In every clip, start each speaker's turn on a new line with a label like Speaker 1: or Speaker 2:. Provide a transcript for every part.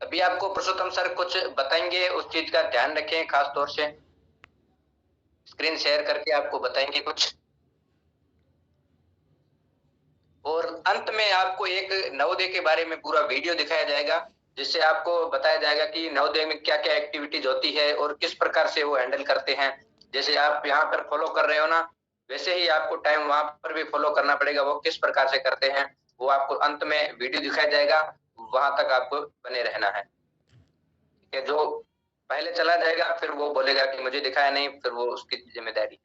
Speaker 1: अभी आपको पुरुषोत्तम सर कुछ बताएंगे, उस चीज का ध्यान रखें, खास तौर से स्क्रीन शेयर करके आपको बताएंगे कुछ। और अंत में आपको एक नवोदय के बारे में पूरा वीडियो दिखाया जाएगा, जिससे आपको बताया जाएगा कि नवोदय में क्या क्या एक्टिविटीज होती है और किस प्रकार से वो हैंडल करते हैं। जैसे आप यहाँ पर फॉलो कर रहे हो ना, वैसे ही आपको टाइम वहां पर भी फॉलो करना पड़ेगा, वो किस प्रकार से करते हैं वो आपको अंत में वीडियो दिखाया जाएगा, वहां तक आपको बने रहना है। ठीक है, जो पहले चला जाएगा फिर वो बोलेगा कि मुझे दिखाया नहीं, फिर वो उसकी जिम्मेदारी।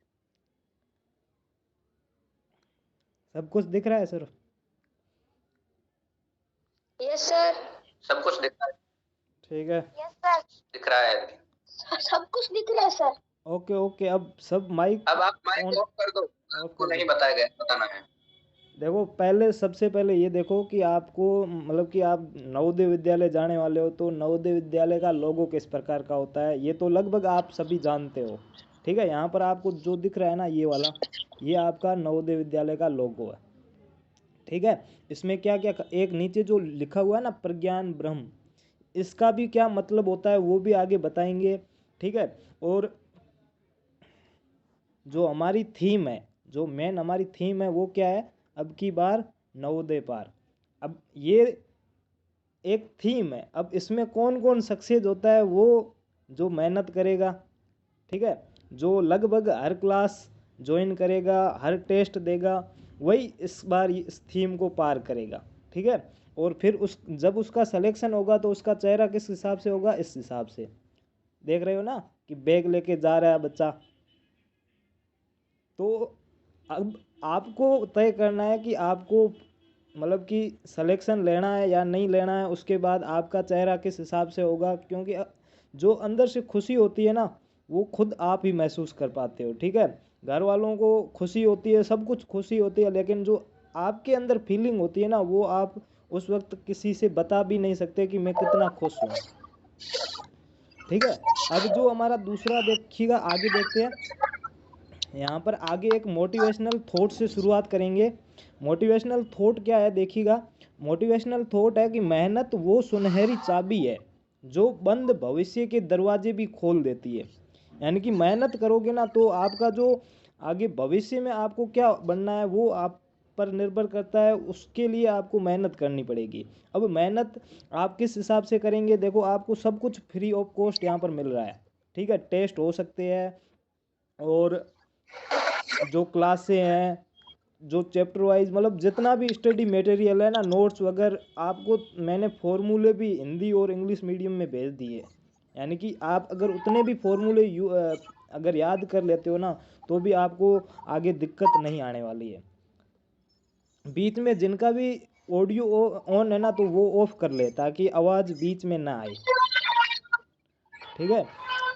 Speaker 2: सब कुछ दिख रहा है सर?
Speaker 3: Yes sir.
Speaker 1: सब कुछ दिख रहा है?
Speaker 2: ठीक है,
Speaker 3: यस सर।
Speaker 1: दिख रहा है,
Speaker 3: सब कुछ दिख रहा है सर।
Speaker 2: Okay okay. अब सब माइक
Speaker 1: अब आप माइक
Speaker 2: ऑन
Speaker 1: ऑफ कर दो,
Speaker 2: ऑफ
Speaker 1: आपको
Speaker 2: कर
Speaker 1: नहीं
Speaker 2: दो।
Speaker 1: बताया गया, बताना है।
Speaker 2: देखो, पहले सबसे पहले ये देखो कि आपको मतलब कि आप नवोदय विद्यालय जाने वाले हो, तो नवोदय विद्यालय का लोगो किस प्रकार का होता है ये तो लगभग आप सभी जानते हो। ठीक है, यहाँ पर आपको जो दिख रहा है ना ये वाला, ये आपका नवोदय विद्यालय का लोगो है। ठीक है, इसमें क्या क्या एक नीचे जो लिखा हुआ है ना प्रज्ञान ब्रह्म, इसका भी क्या मतलब होता है वो भी आगे बताएंगे। ठीक है, और जो हमारी थीम है, जो मेन हमारी थीम है वो क्या है, अब की बार नवोदय पार। अब ये एक थीम है, अब इसमें कौन कौन सक्सेस होता है वो जो मेहनत करेगा, ठीक है, जो लगभग हर क्लास ज्वाइन करेगा, हर टेस्ट देगा, वही इस बार इस थीम को पार करेगा। ठीक है, और फिर उस जब उसका सिलेक्शन होगा तो उसका चेहरा किस हिसाब से होगा, इस हिसाब से देख रहे हो ना कि बैग लेके जा रहा है बच्चा। तो अब आपको तय करना है कि आपको मतलब कि सिलेक्शन लेना है या नहीं लेना है, उसके बाद आपका चेहरा किस हिसाब से होगा, क्योंकि जो अंदर से खुशी होती है ना वो खुद आप ही महसूस कर पाते हो। ठीक है, घर वालों को खुशी होती है, सब कुछ खुशी होती है, लेकिन जो आपके अंदर फीलिंग होती है ना वो आप उस वक्त किसी से बता भी नहीं सकते कि मैं कितना खुश हूँ। ठीक है, अब जो हमारा दूसरा देखिएगा, आगे देखते हैं। यहाँ पर आगे एक मोटिवेशनल थॉट से शुरुआत करेंगे। मोटिवेशनल थॉट क्या है देखिएगा, मोटिवेशनल थॉट है कि मेहनत वो सुनहरी चाबी है जो बंद भविष्य के दरवाजे भी खोल देती है। यानी कि मेहनत करोगे ना तो आपका जो आगे भविष्य में आपको क्या बनना है वो आप पर निर्भर करता है, उसके लिए आपको मेहनत करनी पड़ेगी। अब मेहनत आप किस हिसाब से करेंगे, देखो आपको सब कुछ फ्री ऑफ कॉस्ट यहाँ पर मिल रहा है। ठीक है, टेस्ट हो सकते हैं, और जो क्लासें हैं, जो चैप्टर वाइज मतलब जितना भी स्टडी मटेरियल है ना, नोट्स वगैरह आपको मैंने फॉर्मूले भी हिंदी और इंग्लिश मीडियम में भेज दिए। यानी कि आप अगर उतने भी फॉर्मूले अगर याद कर लेते हो ना तो भी आपको आगे दिक्कत नहीं आने वाली है। बीच में जिनका भी ऑडियो ऑन है ना तो वो ऑफ कर ले ताकि आवाज़ बीच में ना आए। ठीक है,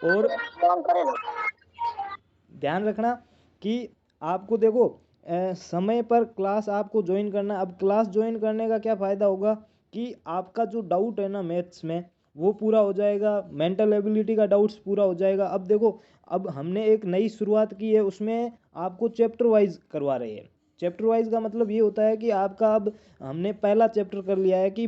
Speaker 2: और ध्यान रखना कि आपको देखो समय पर क्लास आपको ज्वाइन करना। अब क्लास ज्वाइन करने का क्या फ़ायदा होगा कि आपका जो डाउट है ना मैथ्स में वो पूरा हो जाएगा, मेंटल एबिलिटी का डाउट्स पूरा हो जाएगा। अब देखो, अब हमने एक नई शुरुआत की है, उसमें आपको चैप्टर वाइज करवा रहे हैं। चैप्टर वाइज का मतलब ये होता है कि आपका अब हमने पहला चैप्टर कर लिया है कि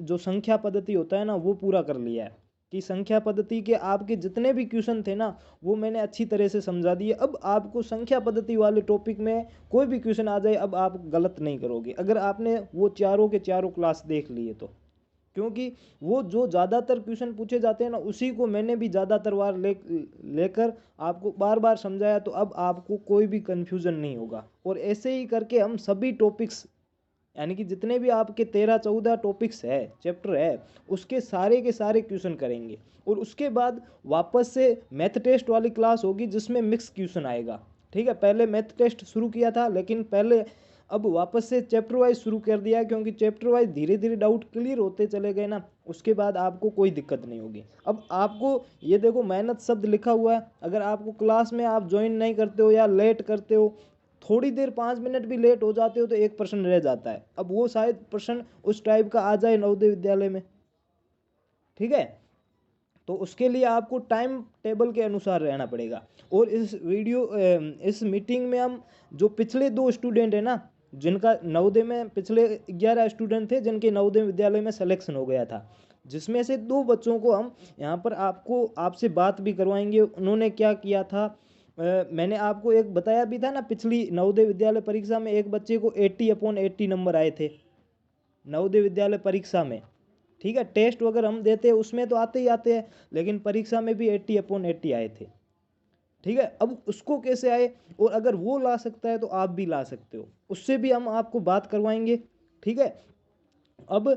Speaker 2: जो संख्या पद्धति होता है ना वो पूरा कर लिया है, कि संख्या पद्धति के आपके जितने भी क्वेश्चन थे ना वो मैंने अच्छी तरह से समझा दिए। अब आपको संख्या पद्धति वाले टॉपिक में कोई भी क्वेश्चन आ जाए अब आप गलत नहीं करोगे अगर आपने वो चारों के चारों क्लास देख लिए तो, क्योंकि वो जो ज़्यादातर क्वेश्चन पूछे जाते हैं ना उसी को मैंने भी ज़्यादातर बार लेकर आपको बार बार समझाया, तो अब आपको कोई भी कन्फ्यूज़न नहीं होगा। और ऐसे ही करके हम सभी टॉपिक्स यानी कि जितने भी आपके 13-14 टॉपिक्स है, चैप्टर है, उसके सारे के सारे क्वेश्चन करेंगे। और उसके बाद वापस से मैथ टेस्ट वाली क्लास होगी जिसमें मिक्स क्वेश्चन आएगा। ठीक है, पहले मैथ टेस्ट शुरू किया था लेकिन पहले अब वापस से चैप्टर वाइज शुरू कर दिया है, क्योंकि चैप्टर वाइज धीरे धीरे डाउट क्लियर होते चले गए ना, उसके बाद आपको कोई दिक्कत नहीं होगी। अब आपको ये देखो मेहनत शब्द लिखा हुआ है, अगर आपको क्लास में आप ज्वाइन नहीं करते हो या लेट करते हो, थोड़ी देर 5 मिनट भी लेट हो जाते हो तो एक प्रश्न रह जाता है। अब वो शायद प्रश्न उस टाइप का आ जाए नवोदय विद्यालय में। ठीक है, तो उसके लिए आपको टाइम टेबल के अनुसार रहना पड़ेगा। और इस मीटिंग में हम जो पिछले 2 स्टूडेंट हैं ना, जिनका नवोदय में पिछले 11 स्टूडेंट थे जिनके नवोदय विद्यालय में सिलेक्शन हो गया था, जिसमें से 2 बच्चों को हम यहाँ पर आपसे बात भी करवाएंगे, उन्होंने क्या किया था। मैंने आपको एक बताया भी था ना, पिछली नवोदय विद्यालय परीक्षा में एक बच्चे को 80/80 नंबर आए थे नवोदय विद्यालय परीक्षा में। ठीक है, टेस्ट वगैरह हम देते हैं उसमें तो आते ही आते हैं, लेकिन परीक्षा में भी 80/80 आए थे। ठीक है, अब उसको कैसे आए, और अगर वो ला सकता है तो आप भी ला सकते हो, उससे भी हम आपको बात करवाएंगे। ठीक है, अब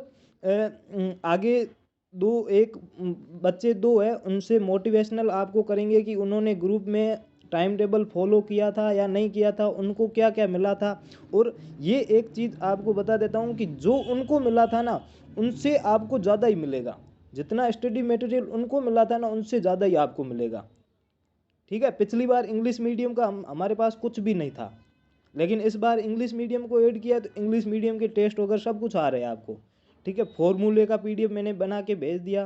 Speaker 2: आगे बच्चे 2 है, उनसे मोटिवेशनल आपको करेंगे कि उन्होंने ग्रुप में टाइम टेबल फॉलो किया था या नहीं किया था, उनको क्या क्या मिला था। और ये एक चीज़ आपको बता देता हूँ कि जो उनको मिला था ना, उनसे आपको ज़्यादा ही मिलेगा। जितना स्टडी मटेरियल उनको मिला था ना, उनसे ज़्यादा ही आपको मिलेगा। ठीक है, पिछली बार इंग्लिश मीडियम का हमारे पास कुछ भी नहीं था, लेकिन इस बार इंग्लिश मीडियम को ऐड किया तो इंग्लिश मीडियम के टेस्ट वगैरह सब कुछ आ रहे हैं आपको। ठीक है, फॉर्मूले का PDF मैंने बना के भेज दिया।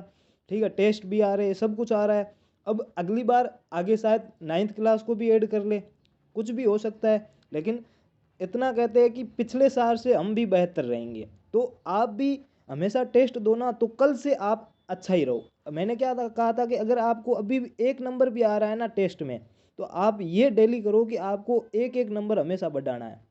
Speaker 2: ठीक है, टेस्ट भी आ रहे हैं, सब कुछ आ रहा है। अब अगली बार आगे शायद 9th क्लास को भी ऐड कर ले, कुछ भी हो सकता है, लेकिन इतना कहते हैं कि पिछले साल से हम भी बेहतर रहेंगे। तो आप भी हमेशा टेस्ट दो ना, तो कल से आप अच्छा ही रहो। मैंने कहा था कि अगर आपको अभी भी 1 नंबर भी आ रहा है ना टेस्ट में, तो आप ये डेली करो कि आपको 1-1 नंबर हमेशा बढ़ाना है,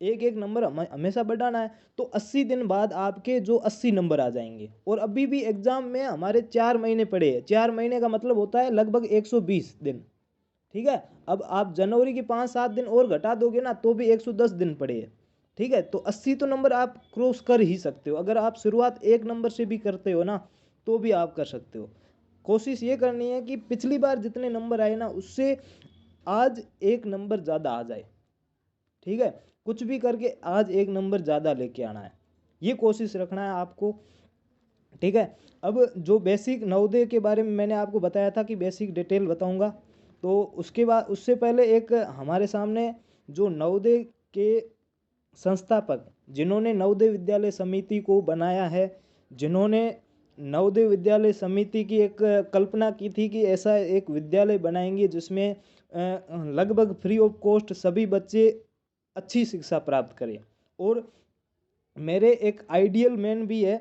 Speaker 2: 1-1 नंबर हमेशा बढ़ाना है। तो 80 दिन बाद आपके जो 80 नंबर आ जाएंगे। और अभी भी एग्जाम में हमारे 4 महीने पड़े हैं, 4 महीने का मतलब होता है लगभग 120 दिन। ठीक है, अब आप जनवरी के 5-7 दिन और घटा दोगे ना, तो भी 110 दिन पड़े हैं। ठीक है, तो 80 तो नंबर आप क्रॉस कर ही सकते हो। अगर आप शुरुआत 1 नंबर से भी करते हो ना, तो भी आप कर सकते हो। कोशिश ये करनी है कि पिछली बार जितने नंबर आए ना, उससे आज 1 नंबर ज़्यादा आ जाए। ठीक है, कुछ भी करके आज 1 नंबर ज़्यादा लेके आना है, ये कोशिश रखना है आपको। ठीक है, अब जो बेसिक नवोदय के बारे में मैंने आपको बताया था कि बेसिक डिटेल बताऊंगा, तो उसके बाद उससे पहले एक हमारे सामने जो नवोदय के संस्थापक, जिन्होंने नवोदय विद्यालय समिति को बनाया है, जिन्होंने नवोदय विद्यालय समिति की एक कल्पना की थी कि ऐसा एक विद्यालय बनाएंगे जिसमें लगभग फ्री ऑफ कॉस्ट सभी बच्चे अच्छी शिक्षा प्राप्त करें। और मेरे एक आइडियल मैन भी है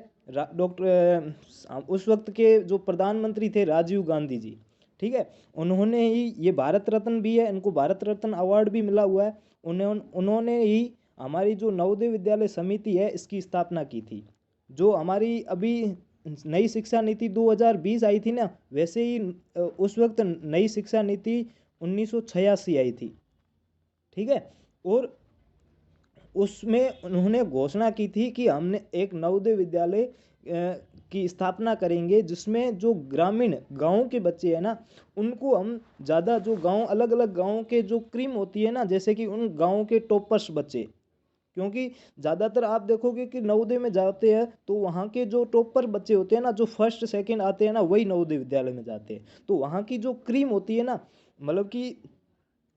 Speaker 2: उस वक्त के जो प्रधानमंत्री थे राजीव गांधी जी। ठीक है, उन्होंने ही, ये भारत रत्न भी है, इनको भारत रत्न अवार्ड भी मिला हुआ है। उन्होंने ही हमारी जो नवोदय विद्यालय समिति है इसकी स्थापना की थी। जो हमारी अभी नई शिक्षा नीति 2020 आई थी ना, वैसे ही उस वक्त नई शिक्षा नीति 1986 आई थी। ठीक है, और उसमें उन्होंने घोषणा की थी कि हमने एक नवोदय विद्यालय की स्थापना करेंगे, जिसमें जो ग्रामीण गांव के बच्चे हैं ना, उनको हम ज़्यादा, जो गांव अलग अलग गांव के जो क्रीम होती है ना, जैसे कि उन गांव के टॉपर्स बच्चे, क्योंकि ज़्यादातर आप देखोगे कि नवोदय में जाते हैं तो वहाँ के जो टॉपर बच्चे होते हैं ना, जो फर्स्ट सेकंड आते हैं ना, वही नवोदय विद्यालय में जाते हैं। तो वहाँ की जो क्रीम होती है ना, मतलब कि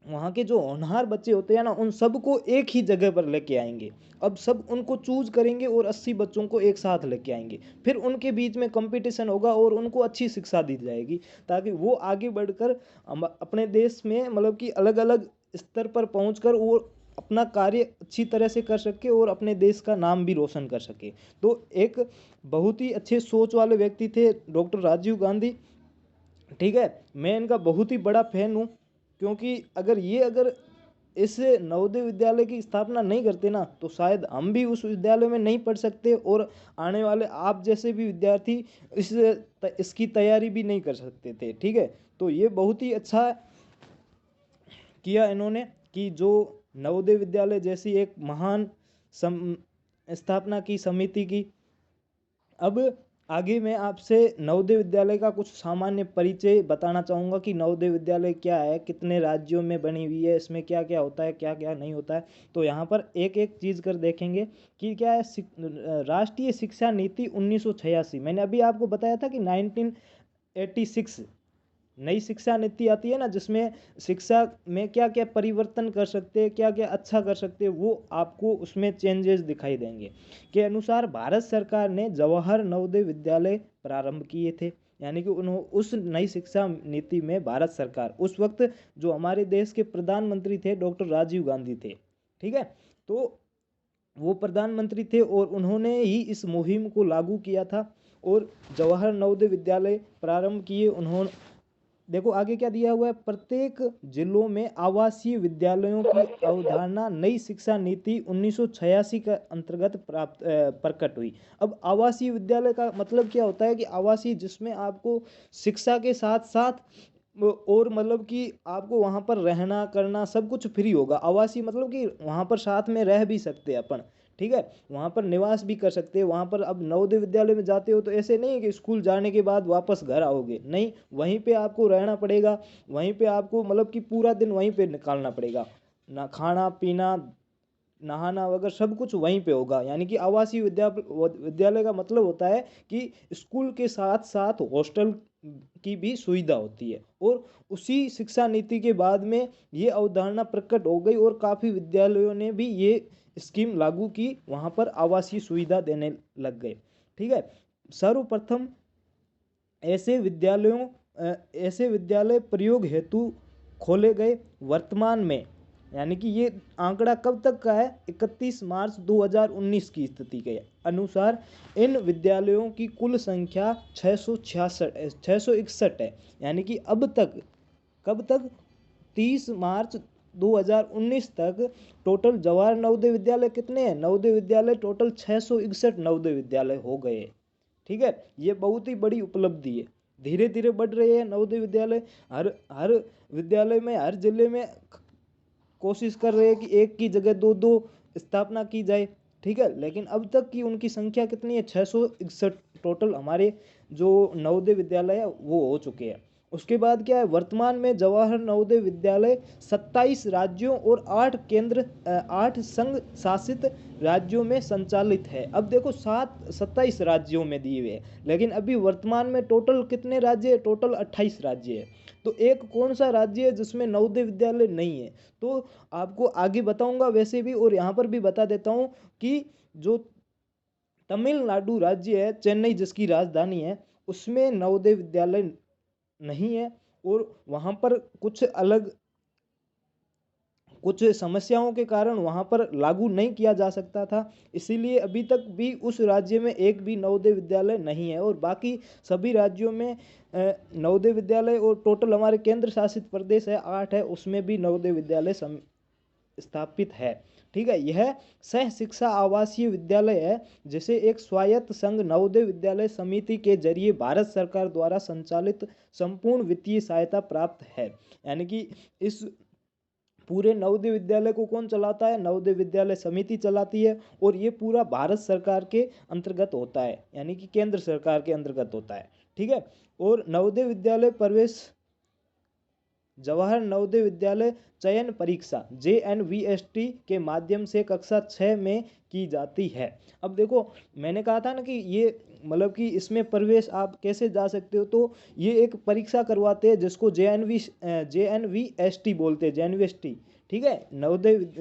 Speaker 2: वहाँ के जो होनहार बच्चे होते हैं ना, उन सबको एक ही जगह पर लेके आएंगे। अब सब उनको चूज करेंगे और 80 बच्चों को एक साथ लेके आएंगे, फिर उनके बीच में कंपटीशन होगा और उनको अच्छी शिक्षा दी जाएगी, ताकि वो आगे बढ़कर अपने देश में, मतलब कि अलग अलग स्तर पर पहुंचकर वो अपना कार्य अच्छी तरह से कर सके और अपने देश का नाम भी रोशन कर सके। तो एक बहुत ही अच्छे सोच वाले व्यक्ति थे डॉक्टर राजीव गांधी। ठीक है, मैं इनका बहुत ही बड़ा फैन हूँ, क्योंकि अगर इस नवोदय विद्यालय की स्थापना नहीं करते ना, तो शायद हम भी उस विद्यालय में नहीं पढ़ सकते और आने वाले आप जैसे भी विद्यार्थी इसकी तैयारी भी नहीं कर सकते थे। ठीक है, तो ये बहुत ही अच्छा किया इन्होंने कि जो नवोदय विद्यालय जैसी एक महान स्थापना की समिति की। अब आगे मैं आपसे नवोदय विद्यालय का कुछ सामान्य परिचय बताना चाहूँगा कि नवोदय विद्यालय क्या है, कितने राज्यों में बनी हुई है, इसमें क्या क्या होता है, क्या क्या नहीं होता है। तो यहाँ पर एक एक चीज़ कर देखेंगे कि क्या है। राष्ट्रीय शिक्षा नीति 1986, मैंने अभी आपको बताया था कि 1986 नई शिक्षा नीति आती है ना, जिसमें शिक्षा में क्या क्या परिवर्तन कर सकते हैं, क्या क्या अच्छा कर सकते हैं, वो आपको उसमें चेंजेस दिखाई देंगे। के अनुसार भारत सरकार ने जवाहर नवोदय विद्यालय प्रारंभ किए थे, यानी कि उस नई शिक्षा नीति में भारत सरकार, उस वक्त जो हमारे देश के प्रधानमंत्री थे डॉक्टर राजीव गांधी थे। ठीक है, तो वो प्रधानमंत्री थे और उन्होंने ही इस मुहिम को लागू किया था। और जवाहर नवोदय विद्यालय प्रारंभ किए उन्होंने। देखो आगे क्या दिया हुआ है, प्रत्येक जिलों में आवासीय विद्यालयों की अवधारणा नई शिक्षा नीति 1986 के अंतर्गत प्रकट हुई। अब आवासीय विद्यालय का मतलब क्या होता है कि आवासीय, जिसमें आपको शिक्षा के साथ साथ और मतलब कि आपको वहाँ पर रहना करना सब कुछ फ्री होगा। आवासीय मतलब कि वहाँ पर साथ में रह भी सकते हैं अपन, ठीक है, वहाँ पर निवास भी कर सकते हैं। वहाँ पर अब नवोदय विद्यालय में जाते हो तो ऐसे नहीं है कि स्कूल जाने के बाद वापस घर आओगे, नहीं, वहीं पे आपको रहना पड़ेगा, वहीं पे आपको मतलब कि पूरा दिन वहीं पे निकालना पड़ेगा, ना खाना पीना नहाना वगैरह सब कुछ वहीं पे होगा। यानी कि आवासीय विद्यालय का मतलब होता है कि स्कूल के साथ साथ हॉस्टल की भी सुविधा होती है। और उसी शिक्षा नीति के बाद में ये अवधारणा प्रकट हो गई और काफ़ी विद्यालयों ने भी ये स्कीम लागू की, वहाँ पर आवासीय सुविधा देने लग गए, ठीक है। सर्वप्रथम ऐसे विद्यालय प्रयोग हेतु खोले गए। वर्तमान में यानी कि ये आंकड़ा कब तक का है, 31 मार्च 2019 की स्थिति के अनुसार इन विद्यालयों की कुल संख्या 661 है। यानी कि अब तक, कब तक, 30 मार्च 2019 तक टोटल जवाहर नवोदय विद्यालय कितने हैं, नवोदय विद्यालय टोटल 661 नवोदय विद्यालय हो गए, ठीक है। ये बहुत ही बड़ी उपलब्धि है, धीरे धीरे बढ़ रहे हैं नवोदय विद्यालय। हर विद्यालय में, हर जिले में कोशिश कर रहे हैं कि एक की जगह दो दो स्थापना की जाए, ठीक है। लेकिन अब तक की उनकी संख्या कितनी है, 661 टोटल हमारे जो नवोदय विद्यालय है वो हो चुके हैं। उसके बाद क्या है, वर्तमान में जवाहर नवोदय विद्यालय 27 राज्यों और 8 संघ शासित राज्यों में संचालित है। अब देखो 27 राज्यों में दिए हुए हैं, लेकिन अभी वर्तमान में टोटल कितने राज्य है, टोटल 28 राज्य है। तो एक कौन सा राज्य है जिसमें नवोदय विद्यालय नहीं है, तो आपको आगे बताऊंगा वैसे भी, और यहाँ पर भी बता देता हूँ कि जो तमिलनाडु राज्य है, चेन्नई जिसकी राजधानी है, उसमें नवोदय विद्यालय नहीं है। और वहाँ पर कुछ समस्याओं के कारण वहाँ पर लागू नहीं किया जा सकता था, इसीलिए अभी तक भी उस राज्य में एक भी नवोदय विद्यालय नहीं है। और बाकी सभी राज्यों में नवोदय विद्यालय, और टोटल हमारे केंद्र शासित प्रदेश है 8 है, उसमें भी नवोदय विद्यालय स्थापित है, ठीक है। यह सह शिक्षा आवासीय विद्यालय है जिसे एक स्वायत्त संघ नवोदय विद्यालय समिति के जरिए भारत सरकार द्वारा संचालित संपूर्ण वित्तीय सहायता प्राप्त है। यानी कि इस पूरे नवोदय विद्यालय को कौन चलाता है, नवोदय विद्यालय समिति चलाती है, और ये पूरा भारत सरकार के अंतर्गत होता है, यानी कि केंद्र सरकार के अंतर्गत होता है, ठीक है। और नवोदय विद्यालय प्रवेश जवाहर नवोदय विद्यालय चयन परीक्षा JNVST के माध्यम से कक्षा 6 में की जाती है। अब देखो मैंने कहा था ना कि ये मतलब कि इसमें प्रवेश आप कैसे जा सकते हो, तो ये एक परीक्षा करवाते हैं जिसको JNVST बोलते हैं, JNVST, ठीक है,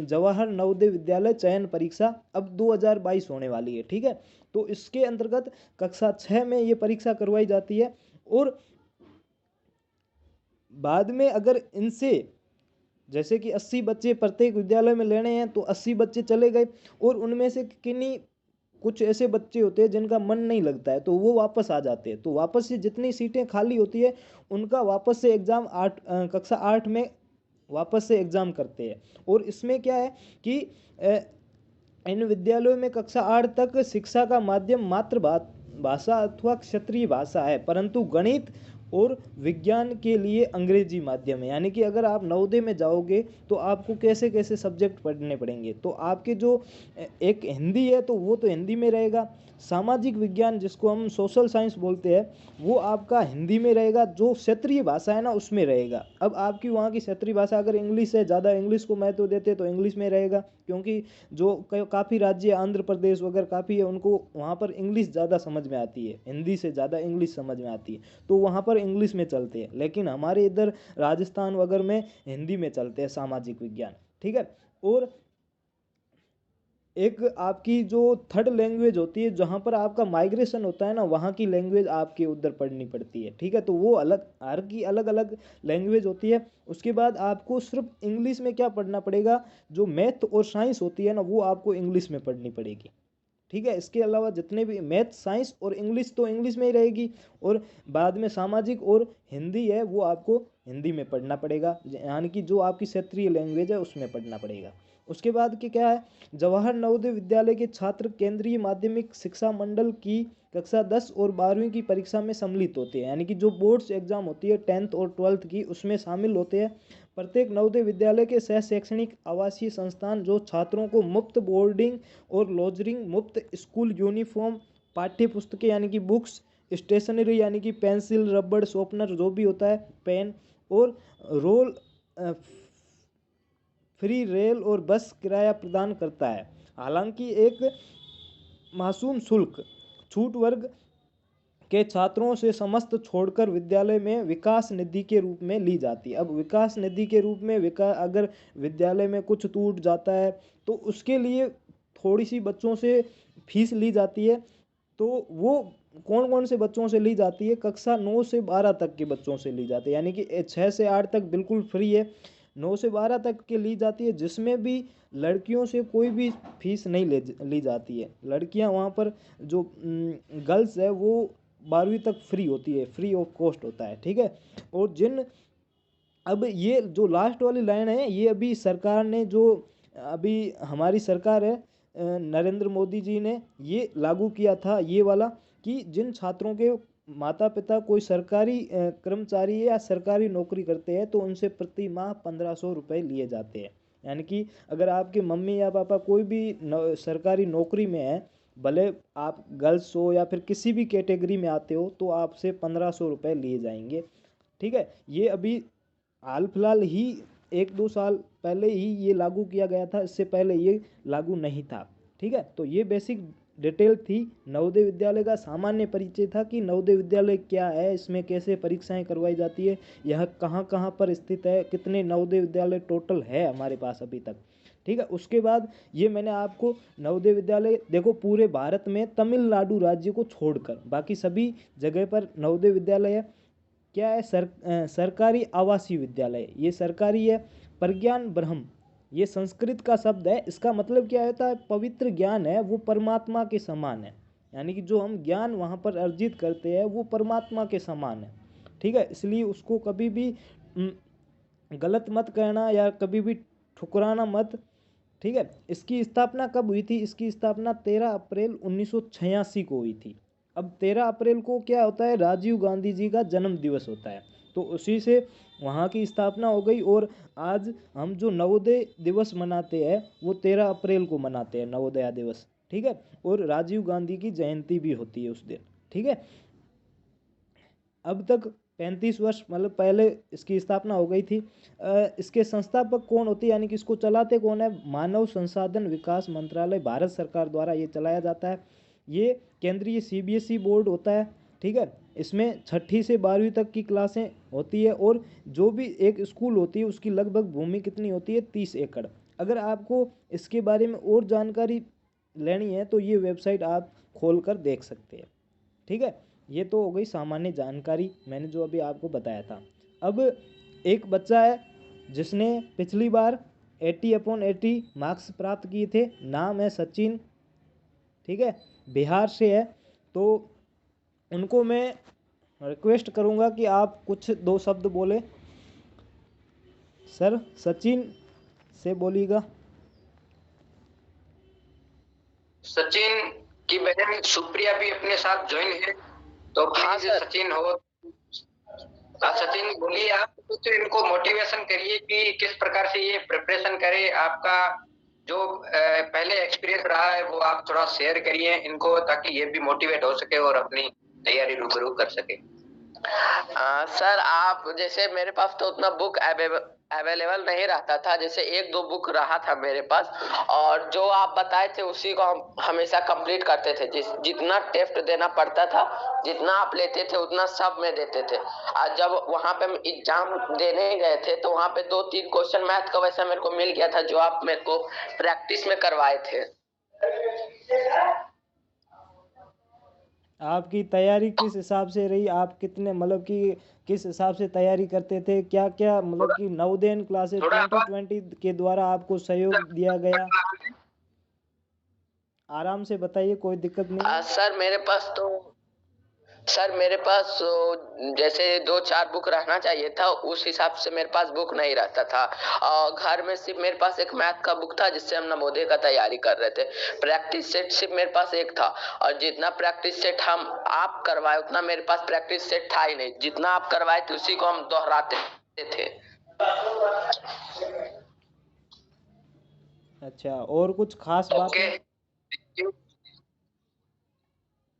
Speaker 2: जवाहर नवोदय विद्यालय चयन परीक्षा अब 2022 होने वाली है, ठीक है। तो इसके अंतर्गत कक्षा 6 में ये परीक्षा करवाई जाती है। और बाद में अगर इनसे जैसे कि 80 बच्चे प्रत्येक विद्यालय में लेने हैं तो 80 बच्चे चले गए, और उनमें से कुछ ऐसे बच्चे होते हैं जिनका मन नहीं लगता है तो वो वापस आ जाते हैं, तो वापस से जितनी सीटें खाली होती है उनका वापस से एग्ज़ाम कक्षा 8 में वापस से एग्ज़ाम करते हैं। और इसमें क्या है कि इन विद्यालयों में कक्षा 8 तक शिक्षा का माध्यम मातृभाषा अथवा क्षेत्रीय भाषा है, परंतु गणित और विज्ञान के लिए अंग्रेजी माध्यम है। यानी कि अगर आप नवोदय में जाओगे तो आपको कैसे कैसे सब्जेक्ट पढ़ने पड़ेंगे, तो आपके जो एक हिंदी है तो वो तो हिंदी में रहेगा, सामाजिक विज्ञान जिसको हम सोशल साइंस बोलते हैं वो आपका हिंदी में रहेगा, जो क्षेत्रीय भाषा है ना उसमें रहेगा। अब आपकी वहाँ की क्षेत्रीय भाषा अगर इंग्लिश है, ज़्यादा इंग्लिश को महत्व देते तो इंग्लिश में रहेगा, क्योंकि जो काफ़ी राज्य आंध्र प्रदेश वगैरह काफ़ी है उनको वहाँ पर इंग्लिश ज़्यादा समझ में आती है, हिंदी से ज़्यादा इंग्लिश समझ में आती है, तो वहाँ पर इंग्लिश में चलते हैं। लेकिन हमारे इधर राजस्थान वगैरह में हिंदी में चलते हैं सामाजिक विज्ञान, ठीक है। और एक आपकी जो थर्ड लैंग्वेज होती है जहाँ पर आपका माइग्रेशन होता है ना, वहाँ की लैंग्वेज आपके उधर पढ़नी पड़ती है, ठीक है। तो वो अलग, हर की अलग अलग लैंग्वेज होती है। उसके बाद आपको सिर्फ इंग्लिश में क्या पढ़ना पड़ेगा, जो मैथ और साइंस होती है ना वो आपको इंग्लिश में पढ़नी पड़ेगी, ठीक है। इसके अलावा जितने भी मैथ, साइंस और इंग्लिश तो इंग्लिश में ही रहेगी, और बाद में सामाजिक और हिंदी है वो आपको हिंदी में पढ़ना पड़ेगा, यानी कि जो आपकी क्षेत्रीय लैंग्वेज है उसमें पढ़ना पड़ेगा। उसके बाद की क्या है, जवाहर नवोदय विद्यालय के छात्र केंद्रीय माध्यमिक शिक्षा मंडल की कक्षा 10 और 12वीं की परीक्षा में सम्मिलित होते हैं, यानी कि जो बोर्ड्स एग्जाम होती है 10th और 12th की, उसमें शामिल होते हैं। प्रत्येक नवोदय विद्यालय के सह शैक्षणिक आवासीय संस्थान जो छात्रों को मुफ्त बोर्डिंग और लॉजिंग, मुफ्त स्कूल यूनिफॉर्म, पाठ्य पुस्तकें यानी कि बुक्स, स्टेशनरी यानी कि पेंसिल, रबड़, शॉर्पनर जो भी होता है, पेन, और रोल फ्री रेल और बस किराया प्रदान करता है। हालांकि एक मासूम शुल्क छूट वर्ग के छात्रों से समस्त छोड़कर विद्यालय में विकास निधि के रूप में ली जाती है। अब विकास निधि के रूप में अगर विद्यालय में कुछ टूट जाता है तो उसके लिए थोड़ी सी बच्चों से फीस ली जाती है। तो वो कौन कौन से बच्चों से ली जाती है, कक्षा 9 से 12 तक के बच्चों से ली जाती है, यानी कि 6 से 8 तक बिल्कुल फ्री है, 9 से 12 तक के ली जाती है, जिसमें भी लड़कियों से कोई भी फीस नहीं ली जाती है। लड़कियां वहाँ पर जो गर्ल्स है वो 12वीं तक फ्री होती है, फ्री ऑफ कॉस्ट होता है, ठीक है। और अब ये जो लास्ट वाली लाइन है ये अभी सरकार ने, जो अभी हमारी सरकार है नरेंद्र मोदी जी ने ये लागू किया था ये वाला, कि जिन छात्रों के माता पिता कोई सरकारी कर्मचारी है या सरकारी नौकरी करते हैं तो उनसे प्रति माह 1500 रुपये लिए जाते हैं। यानी कि अगर आपके मम्मी या पापा कोई भी सरकारी नौकरी में है, भले आप गर्ल्स हो या फिर किसी भी कैटेगरी में आते हो, तो आपसे 1500 रुपये लिए जाएंगे, ठीक है। ये अभी हाल फिलहाल ही 1-2 साल पहले ही ये लागू किया गया था, इससे पहले ये लागू नहीं था, ठीक है। तो ये बेसिक डिटेल थी नवोदय विद्यालय का, सामान्य परिचय था कि नवोदय विद्यालय क्या है, इसमें कैसे परीक्षाएं करवाई जाती है, यह कहाँ कहाँ पर स्थित है, कितने नवोदय विद्यालय टोटल है हमारे पास अभी तक, ठीक है। उसके बाद ये मैंने आपको नवोदय विद्यालय, देखो पूरे भारत में तमिलनाडु राज्य को छोड़कर बाकी सभी जगह पर नवोदय विद्यालय है। क्या है, सरकारी आवासीय विद्यालय, ये सरकारी है। प्रज्ञान ब्रह्म, ये संस्कृत का शब्द है, इसका मतलब क्या होता है, पवित्र ज्ञान है, वो परमात्मा के समान है, यानी कि जो हम ज्ञान वहाँ पर अर्जित करते हैं वो परमात्मा के समान है, ठीक है। इसलिए उसको कभी भी गलत मत कहना या कभी भी ठुकराना मत, ठीक है। इसकी स्थापना कब हुई थी, इसकी स्थापना 13 अप्रैल 1986 को हुई थी। अब 13 अप्रैल को क्या होता है, राजीव गांधी जी का जन्म दिवस होता है, तो उसी से वहाँ की स्थापना हो गई। और आज हम जो नवोदय दिवस मनाते हैं वो 13 अप्रैल को मनाते हैं, नवोदय दिवस, ठीक है। और राजीव गांधी की जयंती भी होती है उस दिन, ठीक है। अब तक 35 वर्ष मतलब पहले इसकी स्थापना हो गई थी। इसके संस्थापक कौन होते हैं, यानी कि इसको चलाते कौन है, मानव संसाधन विकास मंत्रालय, भारत सरकार द्वारा ये चलाया जाता है। ये केंद्रीय CBSE बोर्ड होता है, ठीक है। इसमें 6ठी से 12वीं तक की क्लासें होती है, और जो भी एक स्कूल होती है उसकी लगभग भूमि कितनी होती है, 30 एकड़। अगर आपको इसके बारे में और जानकारी लेनी है तो ये वेबसाइट आप खोल कर देख सकते हैं, ठीक है। ये तो हो गई सामान्य जानकारी, मैंने जो अभी आपको बताया था। अब एक बच्चा है जिसने पिछली बार 80/80 मार्क्स प्राप्त किए थे, नाम है सचिन, ठीक है, बिहार से है। तो उनको मैं रिक्वेस्ट करूंगा कि आप कुछ 2 शब्द बोले। सर सचिन से बोलिएगा।
Speaker 1: सचिन की बहन सुप्रिया भी अपने साथ ज्वाइन है, तो प्लीज सचिन हो। हाँ सचिन बोलिए, आप कुछ इनको मोटिवेशन करिए कि किस प्रकार से ये प्रिपरेशन करे। आपका जो पहले एक्सपीरियंस रहा है वो आप थोड़ा शेयर करिए इनको, ताकि ये भी मोटिवेट हो सके और अपनी तैयारी रूबरू कर सके।
Speaker 4: सर आप जैसे, मेरे पास तो उतना बुक अवेलेबल नहीं रहता था, जैसे 1-2 बुक रहा था मेरे पास, और जो आप बताए थे उसी को हम हमेशा कंप्लीट करते थे। जितना टेस्ट देना पड़ता था, जितना आप लेते थे उतना सब में देते थे। और जब वहां पे हम एग्जाम देने गए थे तो वहां पे 2-3 क्वेश्चन मैथ का वैसा मेरे को मिल गया था, जो आप मेरे को प्रैक्टिस में करवाए थे।
Speaker 2: आपकी तैयारी किस हिसाब से रही, आप कितने मतलब कि किस हिसाब से तैयारी करते थे, क्या क्या मतलब कि नवोदय क्लासेस 2020 के द्वारा आपको सहयोग दिया गया। आराम से बताइए, कोई दिक्कत नहीं है।
Speaker 4: सर मेरे पास जैसे 2-4 बुक रहना चाहिए था, उस हिसाब से मेरे पास बुक नहीं रहता था। और घर में सिर्फ मेरे पास एक मैथ का बुक था जिससे हम नवोदय का तैयारी कर रहे थे। प्रैक्टिस सेट सिर्फ मेरे पास एक था, और जितना प्रैक्टिस सेट हम आप करवाए उतना मेरे पास प्रैक्टिस सेट था ही नहीं। जितना आप करवाए थे उसी को हम दोहराते थे।
Speaker 2: अच्छा, और कुछ खास
Speaker 1: ओके।
Speaker 2: बातें,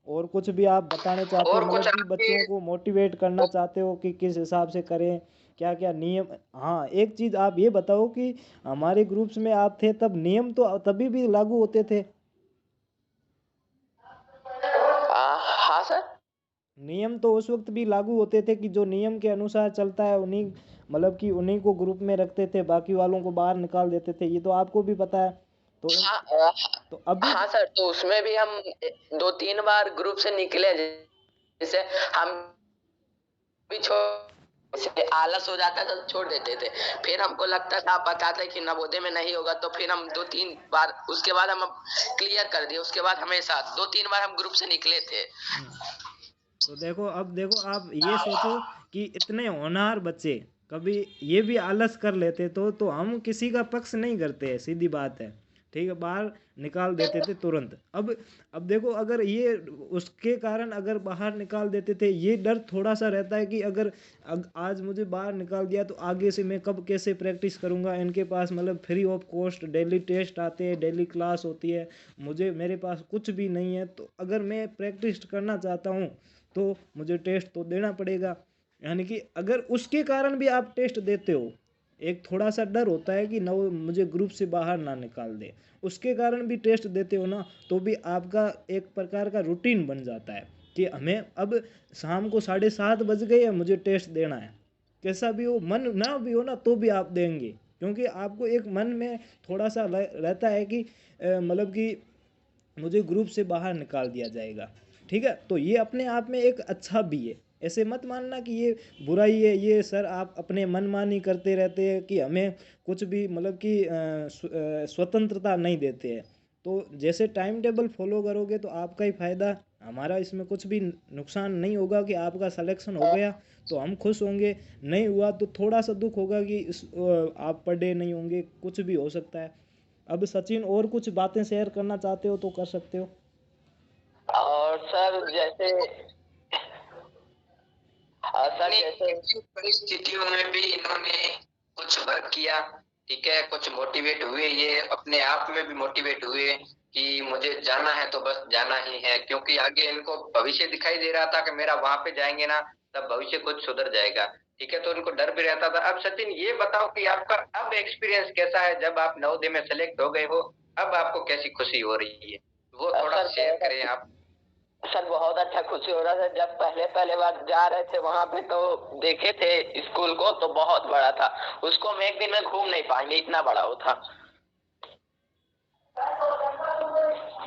Speaker 2: और कुछ भी आप बताने चाहते हो,
Speaker 1: और कुछ
Speaker 2: मतलब कि
Speaker 1: आपके
Speaker 2: बच्चों को मोटिवेट करना चाहते हो कि किस हिसाब से करें, क्या क्या नियम। हाँ, एक चीज़ आप ये बताओ कि हमारे ग्रुप्स में आप थे तब नियम तो तभी भी लागू होते थे।
Speaker 4: हाँ सर।
Speaker 2: नियम तो उस वक्त भी लागू होते थे कि जो नियम के अनुसार चलता है उन्हीं, मतलब कि उन्हीं को ग्रुप में रखते थे, बाकी वालों को बाहर निकाल देते थे, ये तो आपको भी पता है। तो
Speaker 4: हाँ,
Speaker 2: तो अभी
Speaker 4: हाँ सर, तो उसमें भी हम 2-3 बार ग्रुप से निकले। जैसे हम भी आलस हो जाता था तो छोड़ देते थे। फिर हमको लगता था, बताते कि नवोदय में नहीं होगा, तो फिर हम 2-3 बार, उसके बाद हम क्लियर कर दिए। उसके बाद हमेशा 2-3 बार हम ग्रुप से निकले थे।
Speaker 2: तो देखो, अब देखो आप ये सोचो कि इतने होनहार बच्चे कभी ये भी आलस कर लेते तो हम किसी का पक्ष नहीं करते हैं, सीधी बात है, ठीक है, बाहर निकाल देते थे तुरंत। अब देखो, अगर ये उसके कारण अगर बाहर निकाल देते थे, ये डर थोड़ा सा रहता है कि अगर आज मुझे बाहर निकाल दिया तो आगे से मैं कब कैसे प्रैक्टिस करूँगा। इनके पास मतलब free of cost daily test आते हैं, डेली क्लास होती है, मेरे पास कुछ भी नहीं है, तो अगर मैं प्रैक्टिस करना चाहता हूँ तो मुझे टेस्ट तो देना पड़ेगा। यानी कि अगर उसके कारण भी आप टेस्ट देते हो, एक थोड़ा सा डर होता है कि न मुझे ग्रुप से बाहर ना निकाल दे, उसके कारण भी टेस्ट देते हो ना, तो भी आपका एक प्रकार का रूटीन बन जाता है कि हमें अब शाम को 7:30 बज गए हैं, मुझे टेस्ट देना है, कैसा भी हो, मन ना भी हो ना तो भी आप देंगे, क्योंकि आपको एक मन में थोड़ा सा रहता है कि मतलब कि मुझे ग्रुप से बाहर निकाल दिया जाएगा, ठीक है। तो ये अपने आप में एक अच्छा भी है, ऐसे मत मानना कि ये बुराई है। ये सर आप अपने मनमानी करते रहते हैं कि हमें कुछ भी मतलब कि स्वतंत्रता नहीं देते हैं। तो जैसे टाइम टेबल फॉलो करोगे तो आपका ही फायदा, हमारा इसमें कुछ भी नुकसान नहीं होगा। कि आपका सिलेक्शन हो गया तो हम खुश होंगे, नहीं हुआ तो थोड़ा सा दुख होगा कि आप पढ़े नहीं होंगे, कुछ भी हो सकता है। अब सचिन और कुछ बातें शेयर करना चाहते हो तो कर सकते हो।
Speaker 4: और सर जैसे
Speaker 1: परिस्थितियों में भी इन्होंने कुछ वर्क किया, ठीक है, कुछ मोटिवेट हुए, ये अपने आप में भी मोटिवेट हुए कि मुझे जाना है तो बस जाना ही है, क्योंकि आगे इनको भविष्य दिखाई दे रहा था कि मेरा वहां पे जाएंगे ना तब भविष्य कुछ सुधर जाएगा, ठीक है, तो इनको डर भी रहता था। अब सचिन ये बताओ कि आपका अब एक्सपीरियंस कैसा है, जब आप नवोदय में सेलेक्ट हो गए हो, अब आपको कैसी खुशी हो रही है, वो थोड़ा शेयर करें आप।
Speaker 4: सर बहुत अच्छा खुशी हो रहा था। जब पहले पहले बार जा रहे थे वहां पे तो देखे थे स्कूल को, तो बहुत बड़ा था। उसको हम एक दिन में घूम नहीं पाएंगे, इतना बड़ा वो था।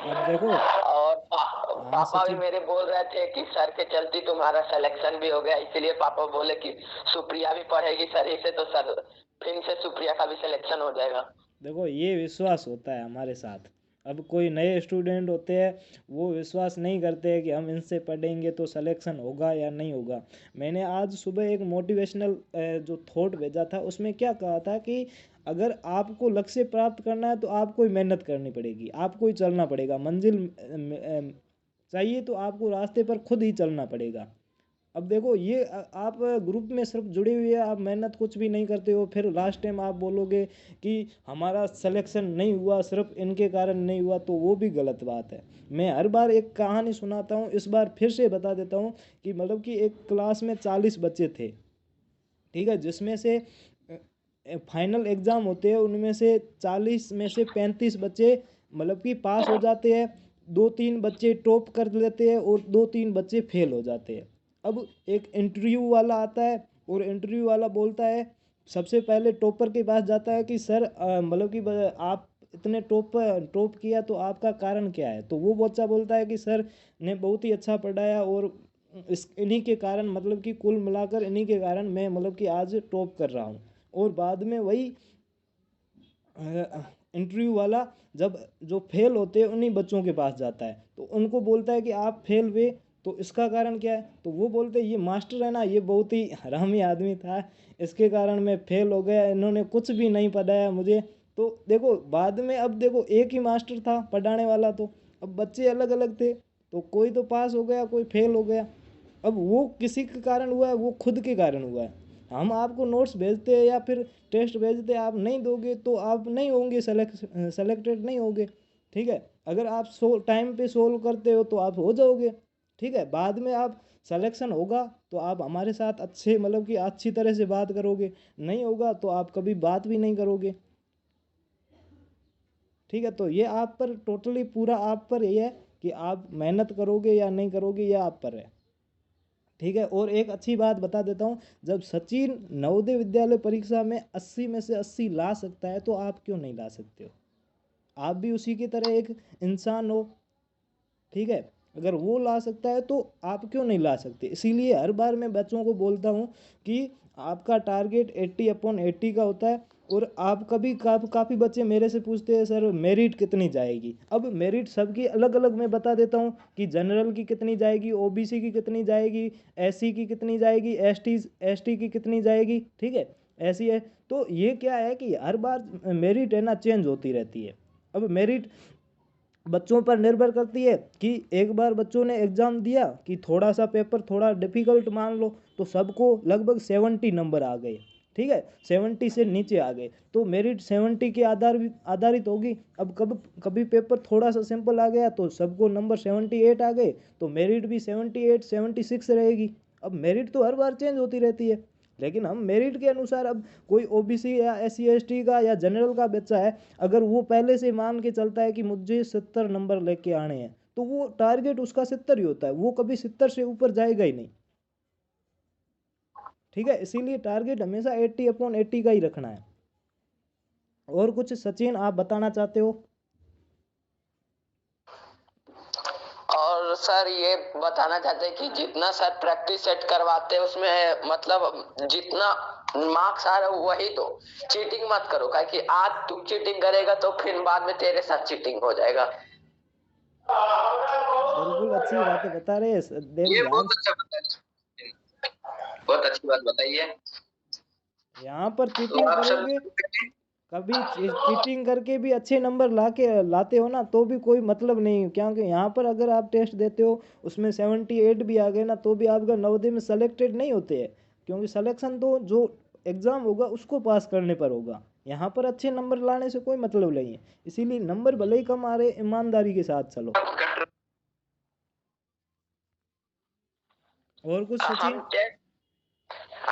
Speaker 2: अब देखो,
Speaker 4: और
Speaker 2: हाँ
Speaker 4: पापा भी
Speaker 2: सचिन,
Speaker 4: मेरे बोल रहे थे कि सर के चलती तुम्हारा सिलेक्शन भी हो गया, इसलिए पापा बोले कि सुप्रिया भी पढ़ेगी सर ही से, तो सर फिर से सुप्रिया का भी सिलेक्शन हो जाएगा।
Speaker 2: देखो ये विश्वास होता है हमारे साथ। अब कोई नए स्टूडेंट होते हैं, वो विश्वास नहीं करते हैं कि हम इनसे पढ़ेंगे तो सिलेक्शन होगा या नहीं होगा। मैंने आज सुबह एक मोटिवेशनल जो थॉट भेजा था, उसमें क्या कहा था कि अगर आपको लक्ष्य प्राप्त करना है तो आपको ही मेहनत करनी पड़ेगी, आपको ही चलना पड़ेगा, मंजिल चाहिए तो आपको रास्ते पर खुद ही चलना पड़ेगा। अब देखो ये आप ग्रुप में सिर्फ जुड़े हुए हैं, आप मेहनत कुछ भी नहीं करते हो, फिर लास्ट टाइम आप बोलोगे कि हमारा सिलेक्शन नहीं हुआ, सिर्फ इनके कारण नहीं हुआ, तो वो भी गलत बात है। मैं हर बार एक कहानी सुनाता हूँ, इस बार फिर से बता देता हूँ कि मतलब कि एक क्लास में 40 बच्चे थे, ठीक है, जिसमें से फाइनल एग्ज़ाम होते हैं, उनमें से 40 में से 35 बच्चे मतलब कि पास हो जाते हैं, 2-3 बच्चे टॉप कर लेते हैं और 2-3 बच्चे फेल हो जाते हैं। अब एक इंटरव्यू वाला आता है और इंटरव्यू वाला बोलता है, सबसे पहले टॉपर के पास जाता है कि सर मतलब कि आप इतने टॉप किया तो आपका कारण क्या है। तो वो बच्चा बोलता है कि सर ने बहुत ही अच्छा पढ़ाया और इस इन्हीं के कारण, मतलब कि कुल मिलाकर इन्हीं के कारण मैं मतलब कि आज टॉप कर रहा हूँ। और बाद में वही इंटरव्यू वाला जब जो फेल होते हैं उन्हीं बच्चों के पास जाता है, तो उनको बोलता है कि आप फेल हुए तो इसका कारण क्या है, तो वो बोलते हैं ये मास्टर है ना, ये बहुत ही हरामी आदमी था, इसके कारण मैं फेल हो गया, इन्होंने कुछ भी नहीं पढ़ाया मुझे। तो देखो बाद में, अब देखो एक ही मास्टर था पढ़ाने वाला, तो अब बच्चे अलग अलग थे, तो कोई तो पास हो गया, कोई फेल हो गया। अब वो किसी के कारण हुआ है, वो खुद के कारण हुआ है। हम आपको नोट्स भेजते हैं या फिर टेस्ट भेजते हैं, आप नहीं दोगे तो आप नहीं होंगे सेलेक्टेड नहीं होगे। ठीक है, अगर आप टाइम पे सोल्व करते हो तो आप हो जाओगे। ठीक है, बाद में आप सिलेक्शन होगा तो आप हमारे साथ अच्छे मतलब कि अच्छी तरह से बात करोगे, नहीं होगा तो आप कभी बात भी नहीं करोगे। ठीक है, तो ये आप पर टोटली पूरा आप पर ये है कि आप मेहनत करोगे या नहीं करोगे, ये आप पर है। ठीक है, और एक अच्छी बात बता देता हूँ, जब सचिन नवोदय विद्यालय परीक्षा में 80 में से 80 ला सकता है तो आप क्यों नहीं ला सकते हो? आप भी उसी की तरह एक इंसान हो। ठीक है, अगर वो ला सकता है तो आप क्यों नहीं ला सकते? इसीलिए हर बार मैं बच्चों को बोलता हूँ कि आपका टारगेट 80/80 का होता है। और आप कभी काफ़ी बच्चे मेरे से पूछते हैं सर मेरिट कितनी जाएगी। अब मेरिट सबकी अलग अलग मैं बता देता हूँ कि जनरल की कितनी जाएगी, ओबीसी की कितनी जाएगी, एससी की कितनी जाएगी, एसटी की कितनी जाएगी। ठीक है, ऐसी है। तो ये क्या है कि हर बार मेरिट है ना चेंज होती रहती है। अब मेरिट बच्चों पर निर्भर करती है कि एक बार बच्चों ने एग्ज़ाम दिया कि थोड़ा सा पेपर थोड़ा डिफ़िकल्ट मान लो, तो सबको लगभग 70 नंबर आ गए। ठीक है, 70 से नीचे आ गए तो मेरिट 70 के आधारित होगी। अब कभी पेपर थोड़ा सा सिंपल आ गया तो सबको नंबर 78 आ गए, तो मेरिट भी 78 76 रहेगी। अब मेरिट तो हर बार चेंज होती रहती है, लेकिन हम मेरिट के अनुसार, अब कोई ओबीसी या एससी एसटी का या जनरल का बच्चा है, अगर वो पहले से मान के चलता है कि मुझे 70 नंबर लेके आने हैं, तो वो टारगेट उसका 70 ही होता है, वो कभी 70 से ऊपर जाएगा ही नहीं। ठीक है, इसीलिए टारगेट हमेशा 80/80 का ही रखना है। और कुछ सचिन आप बताना चाहते हो?
Speaker 4: और सर ये बताना चाहते हैं कि जितना सर प्रैक्टिस सेट करवाते हैं उसमें मतलब जितना मार्क्स आ रहा है वही दो, चीटिंग मत करो, क्या कि आज तुम चीटिंग करेगा तो फिर बाद में तेरे साथ चीटिंग हो जाएगा।
Speaker 2: बिल्कुल अच्छी बातें बता रहे हैं, देख
Speaker 1: ये
Speaker 2: ध्यान
Speaker 1: बहुत अच्छा बताया, बहुत अच्छी बात बताई है।
Speaker 2: यहाँ पर
Speaker 1: तो
Speaker 2: चीटिंग
Speaker 1: आप सब
Speaker 2: करोगे, कभी चीटिंग करके भी अच्छे नंबर लाते हो ना तो भी कोई मतलब नहीं है, क्योंकि यहाँ पर अगर आप टेस्ट देते हो उसमें 78 भी आ गए ना तो भी आपका नवोदय में सेलेक्टेड नहीं होते हैं, क्योंकि सिलेक्शन तो जो एग्ज़ाम होगा उसको पास करने पर होगा। यहाँ पर अच्छे नंबर लाने से कोई मतलब नहीं है, इसीलिए नंबर भले ही कम आ रहे, ईमानदारी के साथ चलो। और कुछ
Speaker 4: हम
Speaker 2: सचिन?
Speaker 4: टेस्ट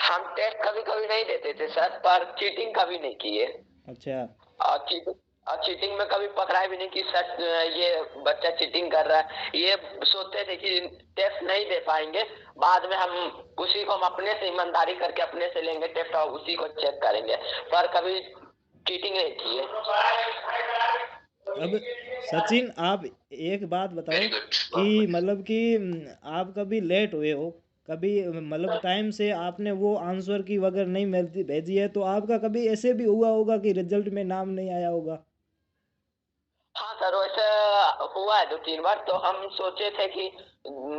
Speaker 4: हम टेस्ट कभी कभी नहीं देते थे सर, पर चीटिंग कभी नहीं किए।
Speaker 2: अच्छा।
Speaker 4: और चीटिंग में कभी पकड़ाई भी नहीं कि सर ये बच्चा चीटिंग कर रहा है। ये सोचते थे कि टेस्ट नहीं दे पाएंगे, बाद में हम उसी को हम अपने से ईमानदारी करके अपने से लेंगे टेस्ट और उसी को चेक करेंगे, पर कभी चीटिंग नहीं की है।
Speaker 2: अब सचिन आप एक बात बताओ कि मतलब कि आप कभी लेट हुए हो, कभी मतलब टाइम से आपने वो आंसर की वगैरह नहीं भेजी है, तो आपका कभी ऐसे भी हुआ होगा कि रिजल्ट में नाम नहीं आया होगा?
Speaker 4: हाँ सर, वैसे हुआ है 2-3 बार। तो हम सोचे थे कि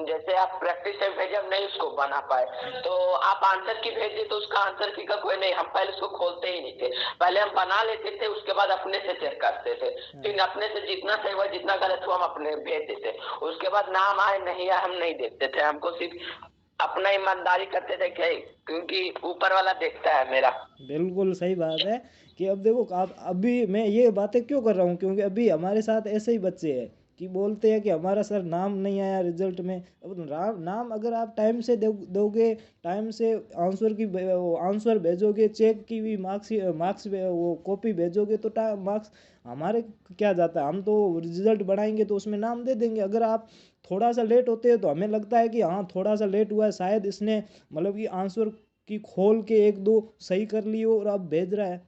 Speaker 4: जैसे आप प्रैक्टिस से भेजे, हम नहीं उसको बना पाए, तो आप आंसर की भेजिए, तो उसका आंसर की का कोई नहीं, हम पहले उसको खोलते ही नहीं थे, पहले हम बना लेते थे, उसके बाद अपने से चेक करते थे। फिर अपने से जितना सही हुआ जितना गलत हुआ हम अपने भेज देते, उसके बाद नाम आए नहीं आए हम नहीं देखते थे, हमको सिर्फ अपना ईमानदारी करते थे क्योंकि ऊपर वाला देखता है मेरा।
Speaker 2: बिल्कुल सही बात है कि अब देखो आप, अभी मैं ये बातें क्यों कर रहा हूँ, क्योंकि अभी हमारे साथ ऐसे ही बच्चे हैं कि बोलते हैं कि हमारा सर नाम नहीं आया रिजल्ट में। अब नाम अगर आप टाइम से दोगे, टाइम से आंसर भेजोगे, चेक की भी मार्क्स वो कॉपी भेजोगे तो मार्क्स हमारे क्या जाता है, हम तो रिजल्ट बनाएंगे तो उसमें नाम दे देंगे। अगर आप थोड़ा सा लेट होते हैं तो हमें लगता है कि हाँ थोड़ा सा लेट हुआ है, शायद इसने मतलब कि आंसर कि खोल के एक दो सही कर लियो और अब भेज रहा है।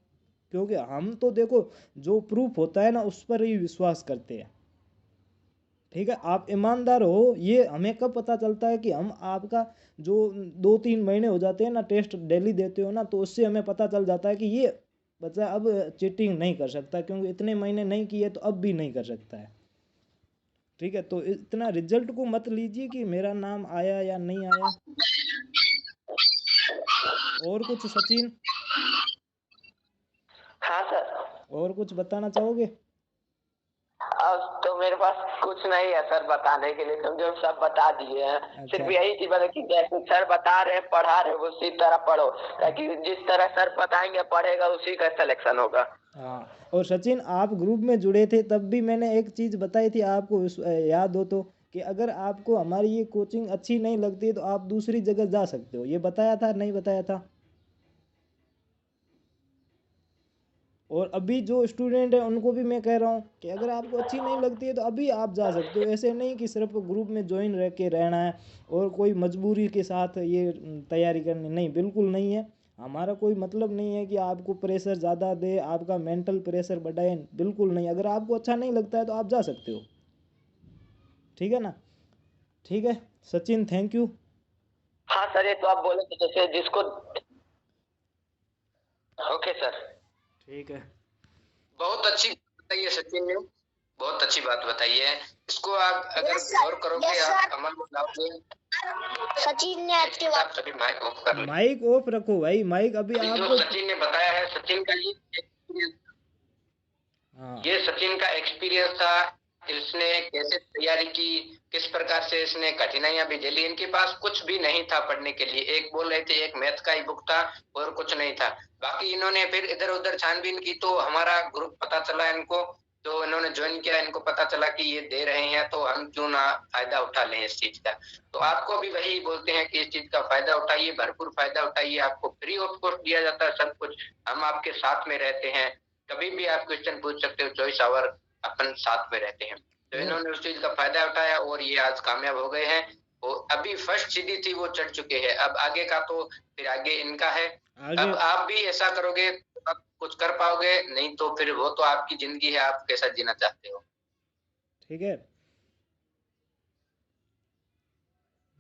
Speaker 2: क्योंकि हम तो देखो जो प्रूफ होता है ना उस पर ही विश्वास करते हैं। ठीक है, आप ईमानदार हो, ये हमें कब पता चलता है कि हम आपका जो 2-3 महीने हो जाते हैं ना टेस्ट डेली देते हो ना, तो उससे हमें पता चल जाता है कि ये बच्चा अब चीटिंग नहीं कर सकता, क्योंकि इतने महीने नहीं किए तो अब भी नहीं कर सकता है। ठीक है, तो इतना रिजल्ट को मत लीजिए कि मेरा नाम आया या नहीं आया। और कुछ सचिन,
Speaker 4: हाँ सर।
Speaker 2: और कुछ बताना चाहोगे?
Speaker 4: अब तो मेरे पास कुछ नहीं है सर बताने के लिए, क्योंकि हम सब बता दिए हैं।
Speaker 2: अच्छा।
Speaker 4: सिर्फ यही थी मतलब कि जैसे सर बता रहे हैं पढ़ा रहे हैं उसी तरह पढ़ो, ताकि जिस तरह सर बताएंगे पढ़ेगा उसी का सिलेक्शन होगा।
Speaker 2: हाँ, और सचिन आप ग्रुप में जुड़े थे तब भी मैंने एक चीज़ बताई थी आपको, याद हो तो, कि अगर आपको हमारी ये कोचिंग अच्छी नहीं लगती तो आप दूसरी जगह जा सकते हो, ये बताया था नहीं बताया था? और अभी जो स्टूडेंट है उनको भी मैं कह रहा हूँ कि अगर आपको अच्छी नहीं लगती है तो अभी आप जा सकते हो, ऐसे नहीं कि सिर्फ ग्रुप में ज्वाइन रह के रहना है और कोई मजबूरी के साथ ये तैयारी करनी, नहीं, बिल्कुल नहीं है। हमारा कोई मतलब नहीं है कि आपको प्रेशर ज़्यादा दे, आपका मेंटल प्रेशर बढ़ाए, बिल्कुल नहीं। अगर आपको अच्छा नहीं लगता है तो आप जा सकते हो, ठीक है ना? ठीक है सचिन, थैंक यू।
Speaker 4: हाँ सर, ये तो आप बोले तो जैसे जिसको। Okay sir.
Speaker 2: ठीक है।
Speaker 1: बहुत अच्छी बताइए सचिन ने, बहुत अच्छी बात बताई है। इसको आप अगर
Speaker 3: Yes, sir.
Speaker 1: गौर करोगे,
Speaker 3: Yes,
Speaker 1: आप
Speaker 3: sir.
Speaker 1: अमल में लाओगे।
Speaker 3: सचिन ने आपके
Speaker 1: आप
Speaker 3: बात
Speaker 1: सभी माइक ऑफ कर लें।
Speaker 2: माइक ऑफ रखो भाई, माइक अभी
Speaker 1: अभी जो
Speaker 2: आपको।
Speaker 1: सचिन ने बताया है, सचिन का
Speaker 2: हाँ,
Speaker 1: ये सचिन का एक्सपीरियंस था। इसने कैसे तैयारी की, किस प्रकार से इसने कठिनाइयां भी झेली। इनके पास कुछ भी नहीं था पढ़ने के लिए, एक बोल रहे थे एक मैथ का ही बुक था और कुछ नहीं था। बाकी इन्होंने फिर इधर उधर छानबीन की तो हमारा ग्रुप पता चला इनको, तो इन्होंने ज्वाइन किया। इनको पता चला कि ये दे रहे हैं तो हम क्यों ना फायदा उठा लें इस चीज का। तो आपको भी वही बोलते हैं कि इस चीज का फायदा उठाइए, भरपूर फायदा उठाइए। आपको फ्री ऑफ कॉस्ट दिया जाता है सब कुछ, हम आपके साथ में रहते हैं। कभी भी आप क्वेश्चन पूछ सकते हो, 24 आवर अपन साथ में रहते हैं। तो इन्होंने उस चीज का फायदा उठाया और ये आज कामयाब हो गए हैं। वो अभी फर्स्ट सीढ़ी थी वो चढ़ चुके हैं, अब आगे का तो फिर आगे इनका है।
Speaker 2: आगे।
Speaker 1: अब आप भी ऐसा करोगे तो आप कुछ कर पाओगे, नहीं तो फिर वो तो आपकी जिंदगी है, आप कैसा जीना चाहते हो।
Speaker 2: ठीक है,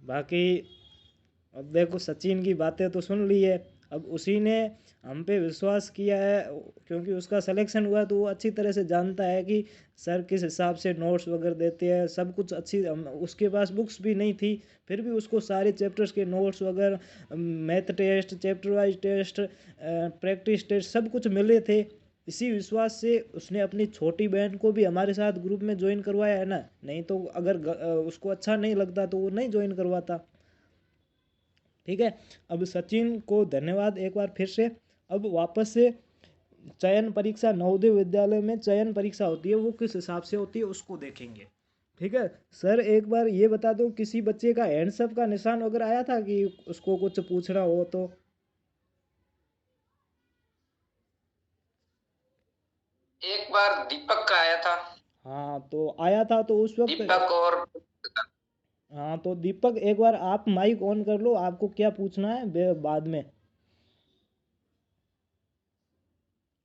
Speaker 2: बाकी अब देखो सचिन की बातें तो सुन ली है, अब उसी ने हम पे विश्वास किया है, क्योंकि उसका सिलेक्शन हुआ तो वो अच्छी तरह से जानता है कि सर किस हिसाब से नोट्स वगैरह देते हैं, सब कुछ अच्छी। उसके पास बुक्स भी नहीं थी, फिर भी उसको सारे चैप्टर्स के नोट्स वगैरह, math test, chapter wise test, practice test, सब कुछ मिले थे। इसी विश्वास से उसने अपनी छोटी बहन को भी हमारे साथ ग्रुप में ज्वाइन करवाया है ना, नहीं तो अगर उसको अच्छा नहीं लगता तो वो नहीं ज्वाइन करवाता। ठीक है, अब सचिन को धन्यवाद एक बार फिर से। अब वापस से चयन परीक्षा, नवोदय विद्यालय में चयन परीक्षा होती है, वो किस हिसाब से होती है उसको देखेंगे। ठीक है सर, एक बार ये बता दो, किसी बच्चे का हैंड्स अप का निशान वगैरह आया था कि उसको कुछ पूछना हो तो?
Speaker 1: एक बार दीपक का आया था।
Speaker 2: हाँ, तो आया था तो उस वक्त।
Speaker 1: दीपक और
Speaker 2: हाँ, तो दीपक एक बार आप माइक ऑन कर लो, आपको क्या पूछना है बाद में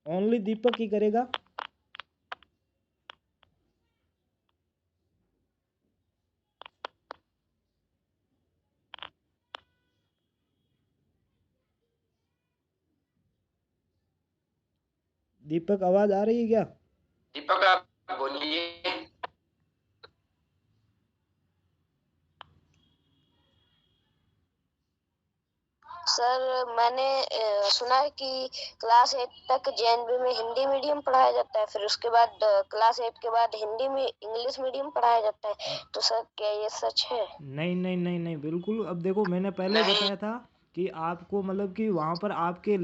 Speaker 2: ओनली दीपक ही करेगा। दीपक, आवाज आ रही है क्या?
Speaker 1: दीपक आप बोलिए।
Speaker 3: सर मैंने सुना है कि क्लास 8 तक जेएनबी में हिंदी मीडियम पढ़ाया जाता है, फिर उसके बाद क्लास 8 के बाद हिंदी में इंग्लिश मीडियम पढ़ाया जाता है, तो सर क्या ये सच है?
Speaker 2: नहीं नहीं नहीं नहीं, बिल्कुल। अब देखो, मैंने पहले ही
Speaker 1: नहीं,
Speaker 2: बताया था कि आपको मतलब कि वहाँ पर आपके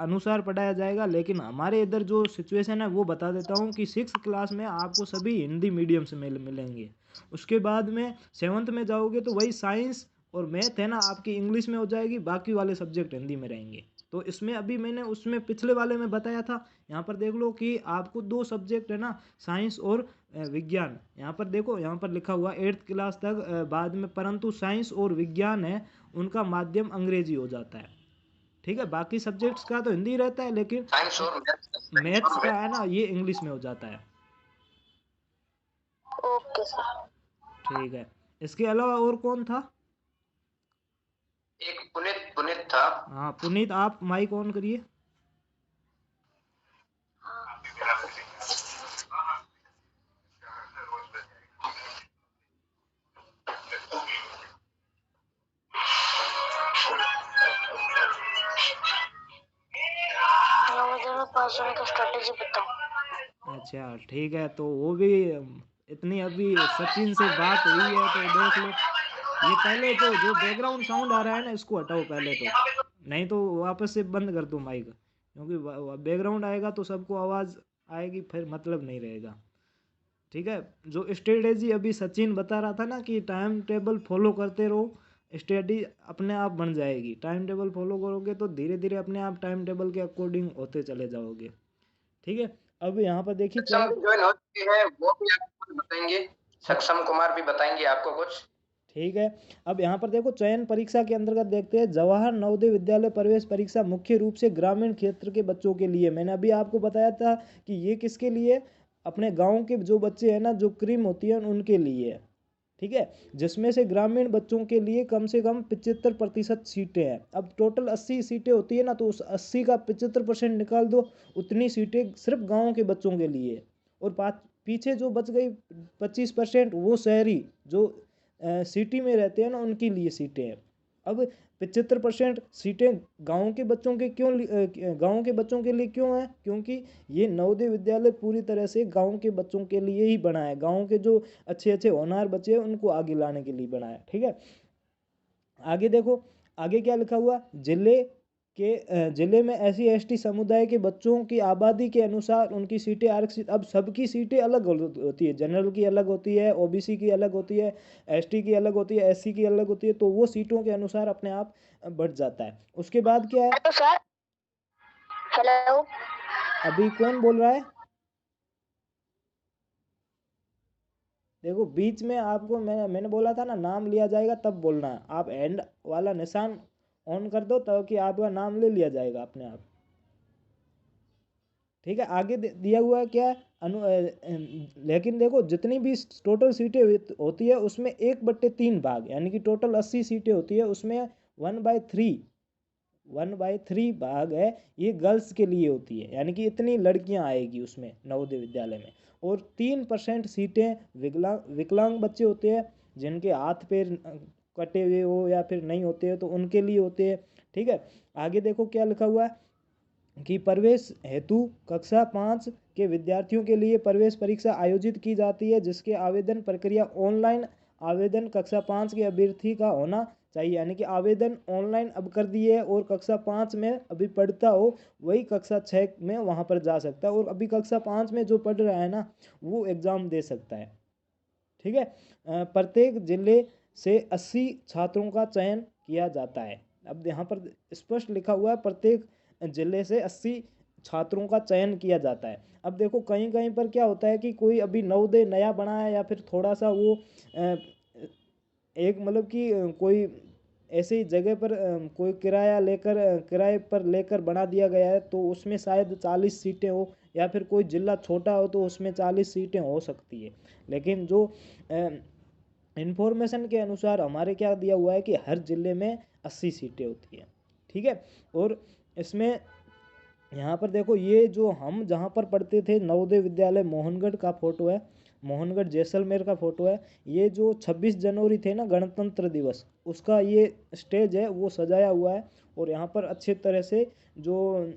Speaker 2: अनुसार पढ़ाया जाएगा, लेकिन हमारे इधर जो सिचुएशन है वो बता देता हूँ कि 6 क्लास में आपको सभी हिंदी मीडियम से मिलेंगे। उसके बाद में 7th में जाओगे तो वही साइंस और मैथ है ना आपकी इंग्लिश में हो जाएगी, बाकी वाले सब्जेक्ट हिंदी में रहेंगे। तो इसमें अभी मैंने उसमें पिछले वाले में बताया था, यहाँ पर देख लो कि आपको 2 सब्जेक्ट है ना, साइंस और विज्ञान। यहाँ पर देखो, यहाँ पर लिखा हुआ 8th क्लास तक बाद में, परंतु साइंस और विज्ञान है उनका माध्यम अंग्रेजी हो जाता है। ठीक है, बाकी सब्जेक्ट्स का तो हिंदी रहता है, लेकिन
Speaker 1: साइंस और
Speaker 2: मैथ्स का है ना ये इंग्लिश में हो जाता है।
Speaker 3: Okay sir.
Speaker 2: ठीक है, इसके अलावा और कौन था?
Speaker 1: एक पुनित पुनित था।
Speaker 2: हाँ पुनीत, आप माइक ऑन करिए।
Speaker 3: पास होने का स्ट्रेटेजी बताओ।
Speaker 2: अच्छा ठीक है, तो वो भी इतनी अभी सचिन से बात हुई है तो देख लो। ये पहले तो जो बैकग्राउंड साउंड आ रहा है ना इसको हटाओ पहले तो, नहीं तो वापस से बंद कर दो माइक, क्योंकि बैकग्राउंड आएगा तो सबको आवाज़ आएगी, फिर मतलब नहीं रहेगा। ठीक है, जो स्ट्रेटेजी अभी सचिन बता रहा था ना कि टाइम टेबल फॉलो करते रहो, स्टडी अपने आप बन जाएगी। टाइम टेबल फॉलो करोगे तो धीरे धीरे अपने आप टाइम टेबल के अकॉर्डिंग होते चले जाओगे। ठीक है, अब यहाँ पर देखिए
Speaker 1: सक्षम भी ज्वाइन हो चुकी है, वो भी आपको कुछ बताएंगे। सक्षम कुमार भी बताएंगे आपको कुछ।
Speaker 2: ठीक है, अब यहाँ पर देखो चयन परीक्षा के अंतर्गत देखते हैं जवाहर नवोदय विद्यालय प्रवेश परीक्षा मुख्य रूप से ग्रामीण क्षेत्र के बच्चों के लिए। मैंने अभी आपको बताया था कि ये किसके लिए, अपने गांव के जो बच्चे हैं ना, जो क्रीम होती है उनके लिए है। ठीक है, जिसमें से ग्रामीण बच्चों के लिए कम से कम 75% सीटें हैं। अब टोटल 80 सीटें होती है ना, तो उस 80 का 75% निकाल दो, उतनी सीटें सिर्फ गाँव के बच्चों के लिए। और पीछे जो बच गई 25% वो शहरी जो सिटी में रहते हैं ना उनके लिए सीटें हैं। अब 75% सीटें गांव के बच्चों के गांव के बच्चों के लिए क्यों है, क्योंकि ये नवोदय विद्यालय पूरी तरह से गांव के बच्चों के लिए ही बना है। गांव के जो अच्छे अच्छे होनहार बच्चे हैं उनको आगे लाने के लिए बना है। ठीक है, आगे देखो, आगे क्या लिखा हुआ, जिले में SC ST समुदाय के बच्चों की आबादी के अनुसार उनकी सीटें आरक्षित। अब सबकी सीटें अलग होती है, जनरल की अलग होती है, OBC की अलग होती है, ST की अलग होती है, SC की अलग होती है, तो वो सीटों के अनुसार अपने आप बढ़ जाता है। उसके बाद क्या है,
Speaker 3: हेलो सर। हेलो।
Speaker 2: अभी कौन बोल रहा है? देखो बीच में आपको मैंने बोला था ना नाम लिया जाएगा तब बोलना है। आप एंड वाला निशान ऑन कर दो ताकि आपका नाम ले लिया जाएगा अपने आप। ठीक है, आगे दिया हुआ है क्या है? लेकिन देखो जितनी भी टोटल सीटें होती है उसमें 1/3 भाग, यानी कि टोटल 80 सीटें होती है, उसमें 1/3 भाग है ये गर्ल्स के लिए होती है, यानी कि इतनी लड़कियां आएगी उसमें नवोदय विद्यालय में। और 3% सीटें विकलांग बच्चे होते हैं, जिनके हाथ पैर कटे हुए हो या फिर नहीं होते हैं तो उनके लिए होते हैं। ठीक है, आगे देखो क्या लिखा हुआ है कि प्रवेश हेतु कक्षा 5 के विद्यार्थियों के लिए प्रवेश परीक्षा आयोजित की जाती है, जिसके आवेदन प्रक्रिया ऑनलाइन आवेदन कक्षा 5 के अभ्यर्थी का होना चाहिए। यानी कि आवेदन ऑनलाइन अब कर दिए है, और कक्षा 5 में अभी पढ़ता हो वही कक्षा 6 में वहाँ पर जा सकता है, और अभी कक्षा 5 में जो पढ़ रहा है ना वो एग्ज़ाम दे सकता है। ठीक है, प्रत्येक जिले से 80 छात्रों का चयन किया जाता है। अब यहाँ पर स्पष्ट लिखा हुआ है प्रत्येक जिले से 80 छात्रों का चयन किया जाता है। अब देखो कहीं कहीं पर क्या होता है कि कोई अभी नवोदय नया बना है या फिर थोड़ा सा वो एक मतलब कि कोई ऐसी जगह पर कोई किराए पर लेकर बना दिया गया है, तो उसमें शायद 40 सीटें हो, या फिर कोई ज़िला छोटा हो तो उसमें 40 सीटें हो सकती है। लेकिन जो इन्फॉर्मेशन के अनुसार हमारे क्या दिया हुआ है कि हर ज़िले में 80 सीटें होती हैं। ठीक है, और इसमें यहाँ पर देखो ये जो हम जहाँ पर पढ़ते थे नवोदय विद्यालय मोहनगढ़ का फ़ोटो है, मोहनगढ़ जैसलमेर का फ़ोटो है। ये जो 26 जनवरी थे ना गणतंत्र दिवस, उसका ये स्टेज है वो सजाया हुआ है। और यहाँ पर अच्छे तरह से जो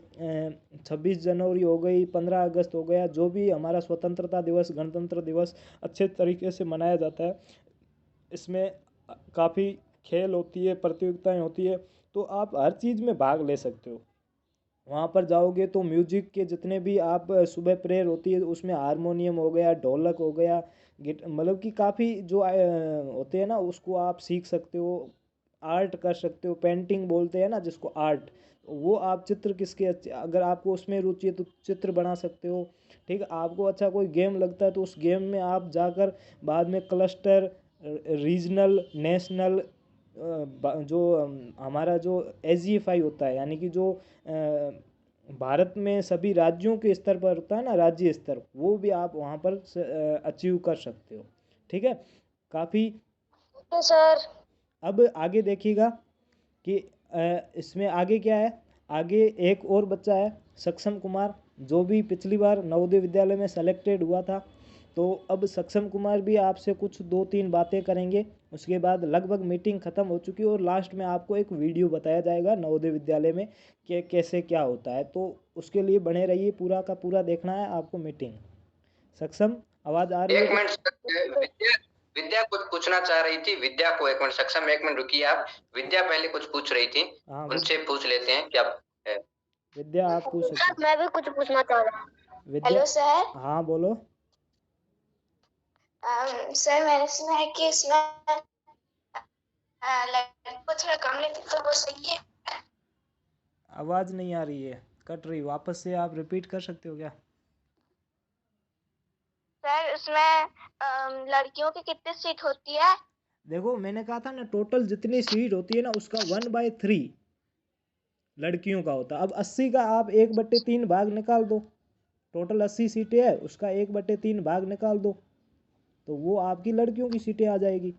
Speaker 2: 26 जनवरी हो गई, 15 अगस्त हो गया, जो भी हमारा स्वतंत्रता दिवस गणतंत्र दिवस अच्छे तरीके से मनाया जाता है। इसमें काफ़ी खेल होती है, प्रतियोगिताएं होती है, तो आप हर चीज़ में भाग ले सकते हो। वहाँ पर जाओगे तो म्यूजिक के जितने भी आप सुबह प्रेयर होती है उसमें हारमोनियम हो गया, ढोलक हो गया, मतलब कि काफ़ी जो होते हैं ना उसको आप सीख सकते हो, आर्ट कर सकते हो, पेंटिंग बोलते हैं ना जिसको आर्ट, वो आप चित्र अगर आपको उसमें रुचि है तो चित्र बना सकते हो। ठीक है, आपको अच्छा कोई गेम लगता है तो उस गेम में आप जाकर बाद में क्लस्टर, रीजनल, नेशनल, जो हमारा जो SGFI होता है, यानी कि जो भारत में सभी राज्यों के स्तर पर होता है ना राज्य स्तर, वो भी आप वहाँ पर अचीव कर सकते हो। ठीक है, काफ़ी।
Speaker 3: सर
Speaker 2: अब आगे देखिएगा कि इसमें आगे क्या है। आगे एक और बच्चा है सक्षम कुमार, जो भी पिछली बार नवोदय विद्यालय में सेलेक्टेड हुआ था, तो अब सक्षम कुमार भी आपसे कुछ 2-3 बातें करेंगे। उसके बाद लगभग मीटिंग ख़त्म हो चुकी है और लास्ट में आपको एक वीडियो बताया जाएगा नवोदय विद्यालय में कि कैसे क्या होता है। तो उसके लिए बने रहिए, पूरा का पूरा देखना है आपको मीटिंग। सक्षम, आवाज़ आ रही है?
Speaker 1: एक मिनट, विद्या विद्या कुछ पूछना चाह रही थी। विद्या को एक मिनट, सक्षम एक मिनट रुकिए आप। विद्या पहले कुछ पूछ रही थी,
Speaker 2: हाँ
Speaker 1: उनसे पूछ लेते हैं क्या है।
Speaker 2: विद्या, आप पूछ सकते
Speaker 3: सर मैं भी कुछ पूछना चाह रहा हूँ।
Speaker 2: हैं। विद्या,
Speaker 3: हेलो सर।
Speaker 2: हाँ बोलो।
Speaker 3: सर मैंने सुना है कि इसमें लड़की को थोड़ा कम लेते तो वो सही है?
Speaker 2: आवाज़ नहीं आ रही है, कट रही। वापस से आप रिपीट कर सकते हो क्या?
Speaker 3: सर उसमें लड़कियों की कितनी सीट होती है?
Speaker 2: देखो मैंने कहा था ना, टोटल जितनी सीट होती है ना उसका 1/3 लड़कियों का होता है। अब 80 का आप 1/3 भाग निकाल दो। टोटल 80 सीटें है, उसका 1/3 भाग निकाल दो तो वो आपकी लड़कियों की सीटें आ जाएगी।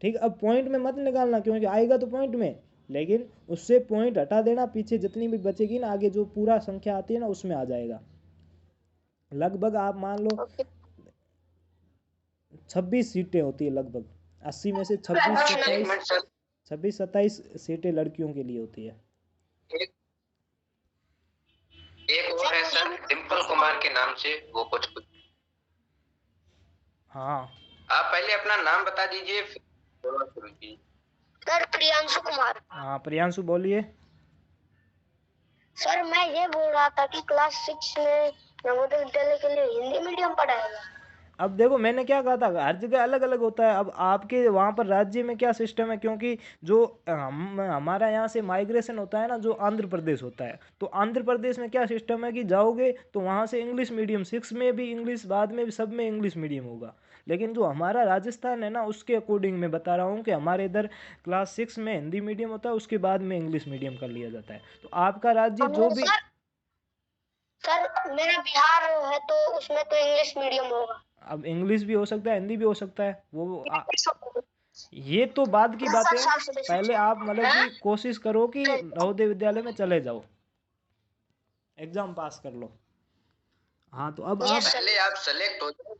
Speaker 2: ठीक, अब पॉइंट में मत निकालना क्योंकि आएगा तो पॉइंट में, लेकिन उससे पॉइंट हटा देना, पीछे जितनी भी बचेगी ना आगे जो पूरा संख्या आती है ना उसमें आ जाएगा। लगभग आप मान लो 26 सीटें होती है लगभग। 80 में से 26-27 सीटें लड़कियों के लिए होती है।
Speaker 1: एक और है सर, डिम्पल कुमार के नाम से, वो कुछ
Speaker 2: हाँ
Speaker 1: आप पहले अपना नाम बता दीजिए फिर बोलना शुरू कीजिए।
Speaker 3: सर प्रियांशु कुमार।
Speaker 2: हाँ प्रियांशु बोलिए।
Speaker 3: सर मैं ये बोल रहा था कि क्लास 6 में नवोदय विद्यालय के लिए हिंदी मीडियम पढ़ाएगा।
Speaker 2: अब देखो मैंने क्या कहा था, हर जगह अलग अलग होता है। अब आपके वहाँ पर राज्य में क्या सिस्टम है, क्योंकि जो हमारा यहाँ से माइग्रेशन होता है ना, जो आंध्र प्रदेश होता है, तो आंध्र प्रदेश में क्या सिस्टम है कि जाओगे तो वहाँ से इंग्लिश मीडियम, 6 में भी इंग्लिश, बाद में भी सब में इंग्लिश मीडियम होगा। लेकिन जो हमारा राजस्थान है ना, उसके अकॉर्डिंग मैं बता रहा हूँ कि हमारे इधर क्लास 6 में हिंदी मीडियम होता है, उसके बाद में इंग्लिश मीडियम कर लिया जाता है। तो आपका राज्य जो भी,
Speaker 3: सर मेरा बिहार है तो उसमें तो इंग्लिश मीडियम होगा।
Speaker 2: अब इंग्लिश भी हो सकता है, हिंदी भी हो सकता है, ये तो बाद की बात है। पहले आप मतलब कि कोशिश करो कि नवोदय विद्यालय में चले जाओ, एग्जाम पास कर लो। हाँ तो अब आप
Speaker 1: पहले आप सेलेक्ट हो जाओ,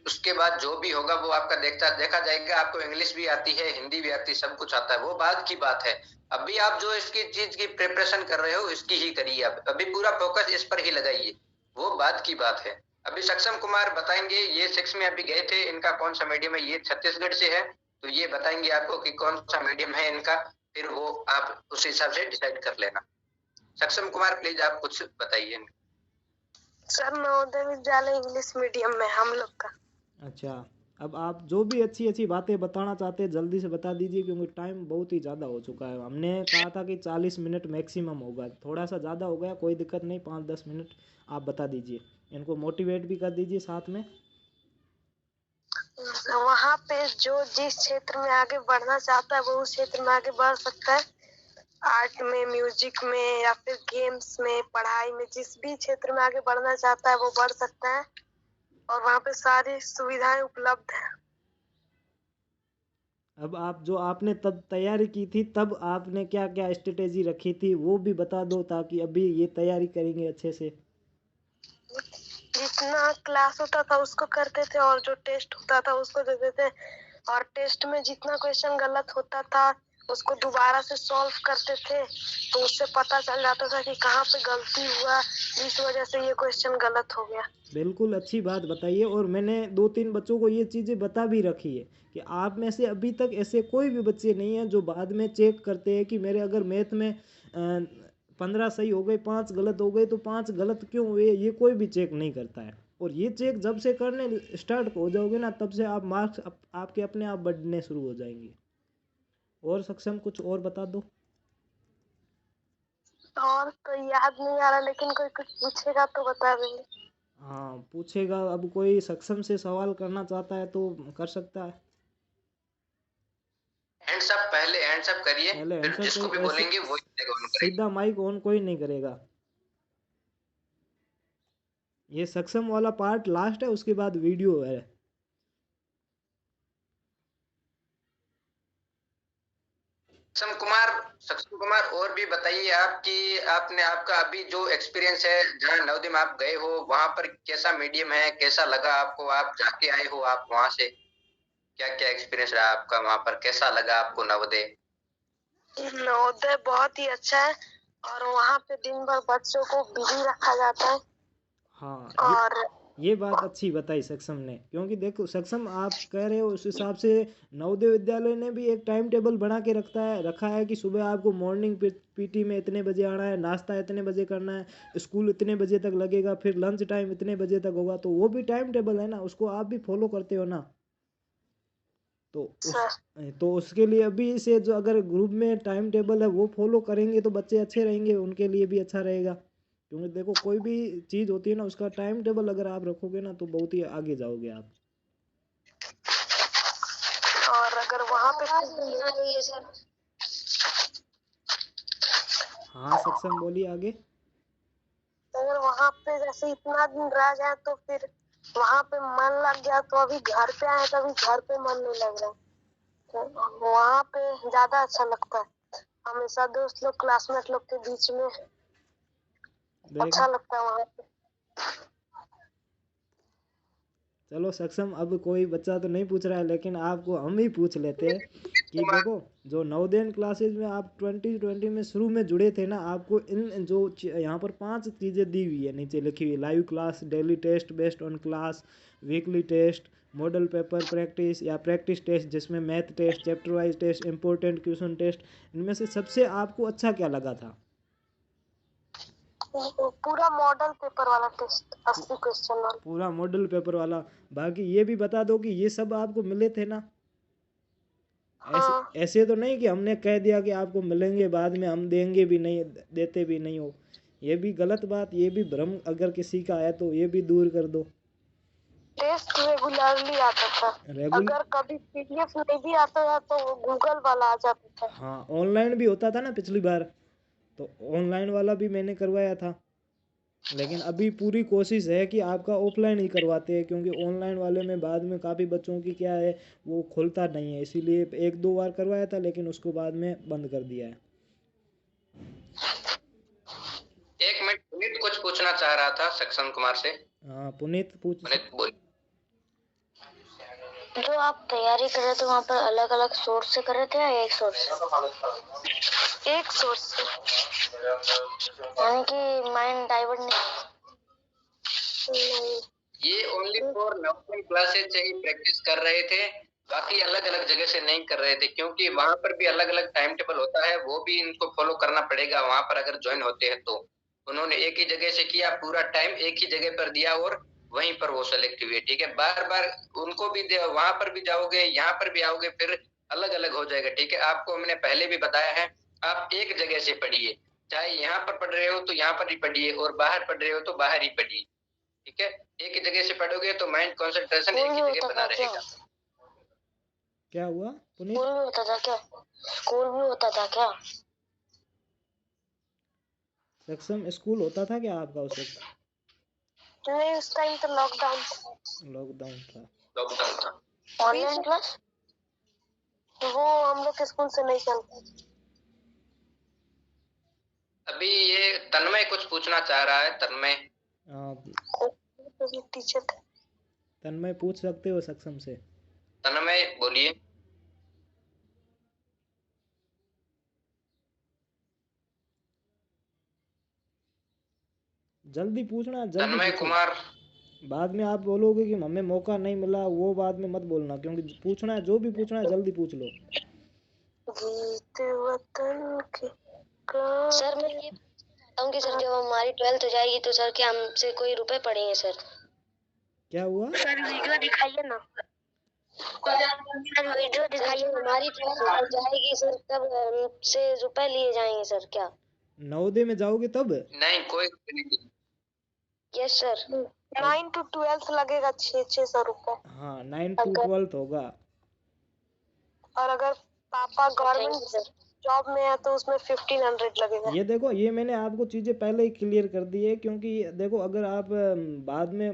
Speaker 1: उसके बाद जो भी होगा वो आपका देखा जाएगा। आपको इंग्लिश भी आती है, हिंदी भी आती है, सब कुछ आता है, वो बाद की बात है। अभी आप जो इसकी चीज की प्रिपरेशन कर रहे हो इसकी ही करिए। आप अभी पूरा फोकस इस पर ही लगाइए, वो बाद की बात है। अभी सक्षम कुमार बताएंगे, ये 6 में अभी गए थे, इनका कौन सा मीडियम है। ये छत्तीसगढ़ से है, तो ये बताएंगे आपको कि कौन सा मीडियम है इनका, फिर वो आप उस हिसाब से डिसाइड कर लेना। सक्षम कुमार प्लीज आप कुछ बताइए।
Speaker 3: Sir Navodaya Vidyalaya English medium में हम लोग का।
Speaker 2: अच्छा, अब आप जो भी अच्छी अच्छी बातें बताना चाहते हैं जल्दी से बता दीजिए, क्योंकि टाइम बहुत ही ज़्यादा हो चुका है। हमने कहा था कि 40 मिनट मैक्सिमम होगा, थोड़ा सा ज़्यादा हो गया, कोई दिक्कत नहीं, 5-10 मिनट आप बता दीजिए। इनको मोटिवेट भी कर दीजिए साथ में।
Speaker 3: वहाँ पे जो जिस क्षेत्र में आगे बढ़ना चाहता है वो उस क्षेत्र में आगे बढ़ सकता है। आर्ट में, म्यूजिक में या फिर गेम्स में, पढ़ाई में, जिस भी क्षेत्र में आगे बढ़ना चाहता है वो बढ़ सकता है और वहाँ पे सारी सुविधाएं उपलब्ध है।
Speaker 2: अब आप जो आपने तब तैयारी की थी, तब आपने क्या क्या स्ट्रेटेजी रखी थी वो भी बता दो, ताकि अभी ये तैयारी करेंगे अच्छे से।
Speaker 3: जितना क्लास होता था उसको करते थे और जो टेस्ट होता था उसको देते थे, और टेस्ट में जितना क्वेश्चन गलत होता था उसको दोबारा से सॉल्व करते थे, तो उससे पता चल जाता था कि कहाँ पे गलती हुआ, इस वजह से ये क्वेश्चन गलत हो गया।
Speaker 2: बिल्कुल अच्छी बात बताइए, और मैंने 2-3 बच्चों को ये चीज़ें बता भी रखी है कि आप में से अभी तक ऐसे कोई भी बच्चे नहीं हैं जो बाद में चेक करते हैं कि मेरे अगर मैथ में 15 सही हो गए, 5 गलत हो गए, तो 5 गलत क्यों हुए, ये कोई भी चेक नहीं करता है। और ये चेक जब से करने स्टार्ट हो जाओगे ना, तब से आप मार्क्स आपके अपने आप बढ़ने शुरू हो जाएंगे। और सक्षम कुछ और बता दो।
Speaker 3: और तो याद नहीं आ रहा, लेकिन कोई कुछ पूछेगा तो बता देंगे।
Speaker 2: हाँ पूछेगा, अब कोई सक्षम से सवाल करना चाहता है तो कर सकता है।
Speaker 1: हैंड्स अप, पहले हैंड्स अप करिए,
Speaker 2: पहले
Speaker 1: फिर
Speaker 2: आंसर
Speaker 1: जिसको भी बोलेंगे वो
Speaker 2: सीधा माइक ऑन कोई नहीं करेगा। ये सक्षम वाला पार्ट लास्ट है, उसके बाद वीडियो है।
Speaker 1: सक्षम कुमार सक्षम कुमार, और भी बताइए आपकी आपने आपका अभी जो एक्सपीरियंस है, जहाँ नवोदय में आप गए हो वहां पर कैसा मीडियम है, कैसा लगा आपको, आप जाके आए हो, आप वहां से क्या क्या एक्सपीरियंस रहा आपका, वहां पर कैसा लगा आपको नवोदय?
Speaker 3: नवोदय बहुत ही अच्छा है और वहाँ पे दिन भर बच्चों को बिजी रखा जाता है।
Speaker 2: हाँ,
Speaker 3: और
Speaker 2: ये बात अच्छी बताई सक्षम ने, क्योंकि देखो सक्षम आप कह रहे हो उस हिसाब से नवोदय विद्यालय ने भी एक टाइम टेबल बना के रखा है कि सुबह आपको मॉर्निंग पीटी में इतने बजे आना है, नाश्ता इतने बजे करना है, स्कूल इतने बजे तक लगेगा, फिर लंच टाइम इतने बजे तक होगा, तो वो भी टाइम टेबल है ना, उसको आप भी फॉलो करते हो ना। तो उसके लिए अभी से जो अगर ग्रुप में टाइम टेबल है वो फॉलो करेंगे तो बच्चे अच्छे रहेंगे, उनके लिए भी अच्छा रहेगा। क्योंकि देखो कोई भी चीज़ होती है ना, उसका टाइम टेबल अगर आप रखोगे ना तो बहुत ही आगे जाओगे आप।
Speaker 3: और अगर वहाँ पे
Speaker 2: हाँ सक्षम बोलिए आगे।
Speaker 3: अगर वहाँ पे जैसे इतना दिन रह जाए तो फिर वहाँ पे मन लग गया, तो अभी घर पे आए तो अभी घर पे मन नहीं लग रहा है, तो वहाँ पे ज्यादा अच्छा लगता है। हमेशा दोस्त लोग क्लासमेट लोग के बीच में अच्छा लगता है वहाँ पे।
Speaker 2: चलो सक्षम, अब कोई बच्चा तो नहीं पूछ रहा है लेकिन आपको हम ही पूछ लेते हैं कि देखो जो नवोदय क्लासेज में आप 2020 में शुरू में जुड़े थे ना, आपको इन जो यहाँ पर 5 चीज़ें दी हुई है, नीचे लिखी हुई, live class, daily test based on class, weekly test, model paper practice या प्रैक्टिस टेस्ट जिसमें math test, chapter wise test, important question test, इनमें से सबसे आपको अच्छा क्या लगा था?
Speaker 3: पूरा मॉडल पेपर वाला टेस्ट, 80 क्वेश्चन वाला।
Speaker 2: पूरा मॉडल पेपर वाला। बाकी ये भी बता दो कि ये सब आपको मिले थे ना?
Speaker 3: हाँ।
Speaker 2: ऐसे तो नहीं कि हमने कह दिया कि आपको मिलेंगे, बाद में हम देंगे भी नहीं, देते भी नहीं हो। ये भी गलत बात, ये भी भ्रम अगर किसी का है तो ये भी दूर कर दो।
Speaker 3: टेस्ट रेगुलरली आता था। अगर कभी पीडीएफ नहीं भी आता था तो गूगल वाला आ जाता था।
Speaker 2: हाँ, ऑनलाइन भी होता था ना पिछली बार, तो ऑनलाइन वाला भी मैंने करवाया था, लेकिन अभी पूरी कोशिश है कि आपका ऑफलाइन ही करवाते हैं, क्योंकि ऑनलाइन वाले में बाद में काफ़ी बच्चों की क्या है वो खुलता नहीं है, इसीलिए 1-2 बार करवाया था लेकिन उसको बाद में बंद कर दिया है।
Speaker 1: एक मिनट, पुनीत कुछ पूछना चाह रहा था सक्षम कुमार से।
Speaker 2: हाँ पुनीत
Speaker 1: पुनीत बोल।
Speaker 3: जो आप तैयारी कर रहे थे वहाँ पर अलग अलग सोर्स से कर रहे थे या एक सोर्स से? एक सोर्स से, यानी कि माइंड डाइवर्ट नहीं।
Speaker 1: ये ओनली फॉर नवोदय क्लासेस से ही प्रैक्टिस कर रहे थे, बाकी अलग अलग जगह से नहीं कर रहे थे, क्योंकि वहां पर भी अलग अलग टाइम टेबल होता है, वो भी इनको फॉलो करना पड़ेगा वहां पर अगर ज्वाइन होते हैं तो। उन्होंने एक ही जगह से किया, पूरा टाइम एक ही जगह पर दिया और वहीं पर वो सेलेक्ट हुए। ठीक है, बार बार उनको भी वहां पर भी जाओगे, यहाँ पर भी आओगे, फिर अलग अलग हो जाएगा। ठीक है, आपको हमने पहले भी बताया है, आप एक जगह से पढ़िए, चाहे यहाँ पर पढ़ रहे हो तो यहाँ पर ही पढ़िए और बाहर पढ़ रहे हो तो बाहर ही पढ़िए। ठीक है, एक ही जगह से पढ़ोगे तो माइंड कंसंट्रेशन एक ही जगह बना रहेगा।
Speaker 2: क्या हुआ पुनीत?
Speaker 3: स्कूल भी होता था क्या? स्कूल भी होता था क्या?
Speaker 2: सक्षम स्कूल होता था क्या आपका उस वक्त?
Speaker 3: नहीं, उस टाइम तो लॉकडाउन
Speaker 2: था।
Speaker 1: लॉकडाउन था।
Speaker 3: ऑनलाइन क्लास वो हम लोग के स्कूल से नहीं चलता।
Speaker 1: अभी ये तन्मय कुछ पूछना चाह रहा है। तन्मय
Speaker 3: टीचर थे।
Speaker 2: तन्मय पूछ सकते हो सक्षम से।
Speaker 1: तन्मय बोलिए।
Speaker 2: जल्दी पूछना, जल्दी
Speaker 1: तन्मय कुमार।
Speaker 2: बाद में आप बोलोगे कि हमें मौका नहीं मिला, वो बाद में मत बोलना, क्योंकि पूछना है, जो भी पूछना है जल्दी पूछ लो।
Speaker 3: गीत वतन के सर मैं ये चाहता हूँ कि सर जब हमारी 12th हो जाएगी तो सर क्या हमसे कोई रुपए पड़ेंगे सर?
Speaker 2: क्या हुआ?
Speaker 3: सर वीडियो दिखाइए ना। सर वीडियो दिखाइए, हमारी 12th हो जाएगी सर, तब हमसे रुपए लिए जाएंगे सर क्या?
Speaker 2: नवोदय में जाओगे तब?
Speaker 1: नहीं, कोई नहीं।
Speaker 3: Yes sir. 9 to 12 लगेगा 600 रुपए।
Speaker 2: हाँ 9 to 12 होगा।
Speaker 3: और अगर पापा गवर्नमेंट जॉब में है तो उसमें 1500 लगेगा।
Speaker 2: ये देखो, ये मैंने आपको चीज़ें पहले ही क्लियर कर दी है, क्योंकि देखो अगर आप बाद में